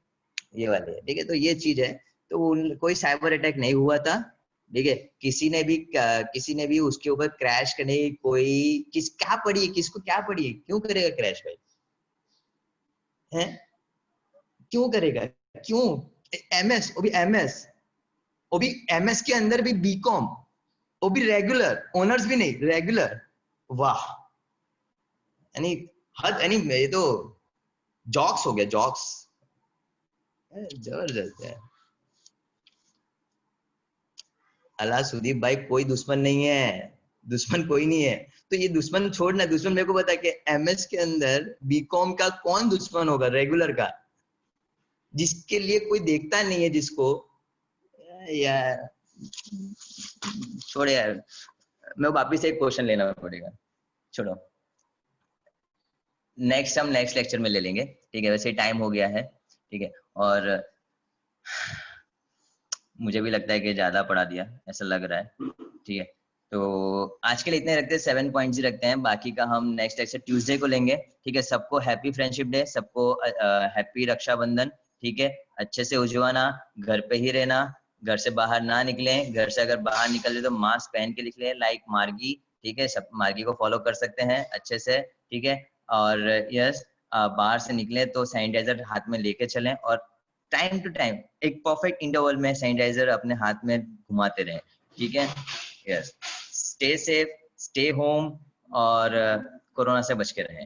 ये वाली है। ठीक है, तो ये चीज है, तो कोई साइबर अटैक नहीं हुआ था। ठीक है, किसी ने भी उसके ऊपर क्रैश करने की कोई क्या पड़ी है, किसको क्या पड़ी है, क्यों करेगा क्रैश भाई, है क्यों करेगा, क्यों? MS, वो भी MS, वो भी MS के अंदर भी BCom, वो भी रेगुलर, ऑनर्स भी नहीं, रेगुलर। वाह, यानी हद, यानी ये तो जॉक्स हो गया, जॉक्स, जबरदस्त है। अल्लाह सुदीप भाई, कोई दुश्मन नहीं है, दुश्मन कोई नहीं है। तो ये दुश्मन छोड़ना, दुश्मन मेरे को बता कि MS के अंदर BCom का कौन दुश्मन होगा रेगुलर का, जिसके लिए कोई देखता नहीं है, जिसको यार छोड़ यार, मैं वापिस एक क्वेश्चन लेना पड़ेगा, छोड़ो, नेक्स्ट हम नेक्स्ट लेक्चर में ले लेंगे। ठीक है, वैसे टाइम हो गया है। ठीक है, और मुझे भी लगता है कि ज्यादा पढ़ा दिया ऐसा लग रहा है। ठीक है, तो आज के लिए इतने रखते हैं, 7 पॉइंट्स ही रखते हैं, बाकी का हम नेक्स्ट लेक्चर ट्यूसडे को लेंगे। ठीक है, सबको हैप्पी फ्रेंडशिप डे, सबको हैप्पी रक्षाबंधन। ठीक है, अच्छे से उजवाना, घर पे ही रहना, घर से बाहर ना निकले, घर से अगर बाहर निकले तो मास्क पहन के निकले, लाइक मार्गी। ठीक है, सब मार्गी को फॉलो कर सकते हैं अच्छे से। ठीक है, और यस, बाहर से निकले तो सैनिटाइजर हाथ में लेके चलें, और टाइम टू टाइम एक परफेक्ट इंटरवल में सैनिटाइजर अपने हाथ में घुमाते रहें। ठीक है, yes, stay safe, stay home, और कोरोना से बच के रहें।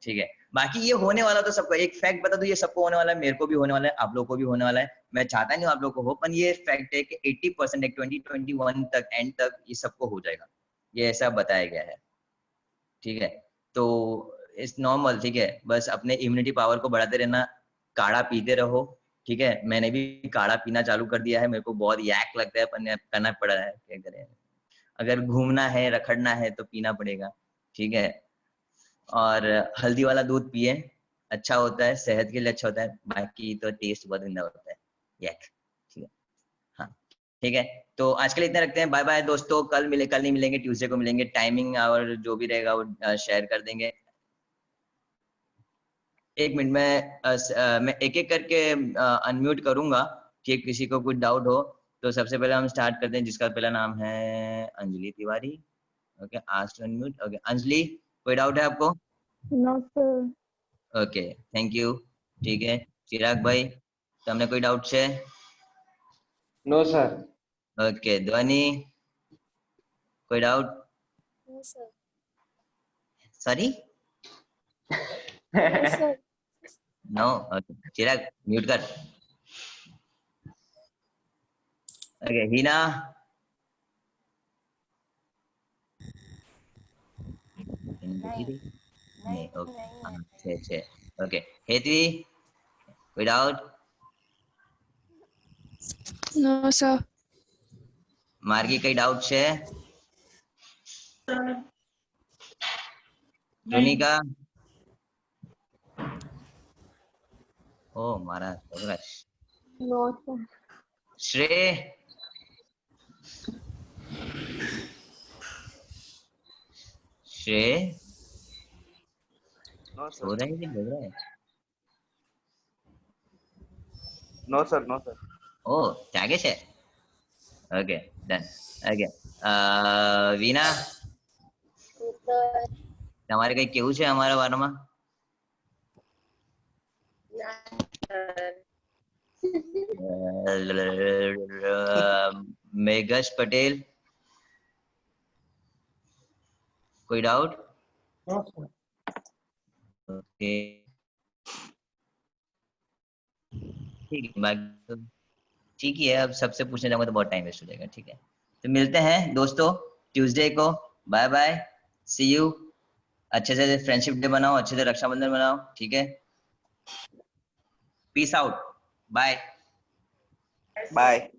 ठीक है, बाकी ये होने वाला तो सबको, एक फैक्ट बता दूं, ये सबको होने वाला है, मेरे को भी होने वाला है, आप लोगों को भी होने वाला है। मैं चाहता नहीं हूं आप लोग को हो, पर ये फैक्ट है कि 80% 2021 तक, एंड तक ये सबको हो जाएगा, ये ऐसा बताया गया है। ठीक है, तो इट्स नॉर्मल। ठीक है, बस अपने इम्यूनिटी पावर को बढ़ाते रहना, काढ़ा पीते रहो। ठीक है, मैंने भी काढ़ा पीना चालू कर दिया है, मेरे को बहुत यैक लगता है, पर करना पड़ा है, क्या करें, अगर घूमना है, रखड़ना है तो पीना पड़ेगा। ठीक है, और हल्दी वाला दूध पिए, अच्छा होता है, सेहत के लिए अच्छा होता है, बाकी तो टेस्ट बहुत गंदा होता है, यैक। ठीक है, हाँ, ठीक है, तो आज के लिए इतना रखते हैं। बाय बाय दोस्तों, कल नहीं मिलेंगे, ट्यूसडे को मिलेंगे, टाइमिंग और जो भी रहेगा वो शेयर कर देंगे। एक मिनट में मैं एक एक करके अनम्यूट करूंगा, कि किसी को कुछ डाउट हो तो। सबसे पहले हम स्टार्ट करते हैं, जिसका पहला नाम है Anjali Tiwari. Okay, ask to unmute. Okay Anjali, कोई डाउट है आपको? No sir. Okay, thank you. ठीक है, चिराग भाई, તમને કોઈ ડાઉટ છે? No sir. ओके, ध्वनि, कोई doubt? No sir. Sorry, no sir. No. Okay, Chirag mute कर। ओके, हिना, नहीं, ओके, हाँ, छे। ओके, हेतवी, कोई डाउट? No sir. मार्गी, कई डाउट છે? रोनिका, ओ मारा छोकरा। No sir. Shrey, Shrey no so sir. रहा है कि जग रहा है? No sir. No sir. ओ, जागे છે? Okay, done. ओके, વીના, તમારે કઈ કેવું છે અમારા બારામાં? मेघश पटेल, कोई डाउट? ओके, ठीक है, बाकी तो ठीक ही है। अब सबसे पूछने जाऊंगा तो बहुत टाइम वेस्ट हो जाएगा। ठीक है, तो मिलते हैं दोस्तों ट्यूसडे को। Bye bye, see you. अच्छे से फ्रेंडशिप डे बनाओ, अच्छे से रक्षाबंधन बनाओ, ठीक है? Peace out, bye. बाय।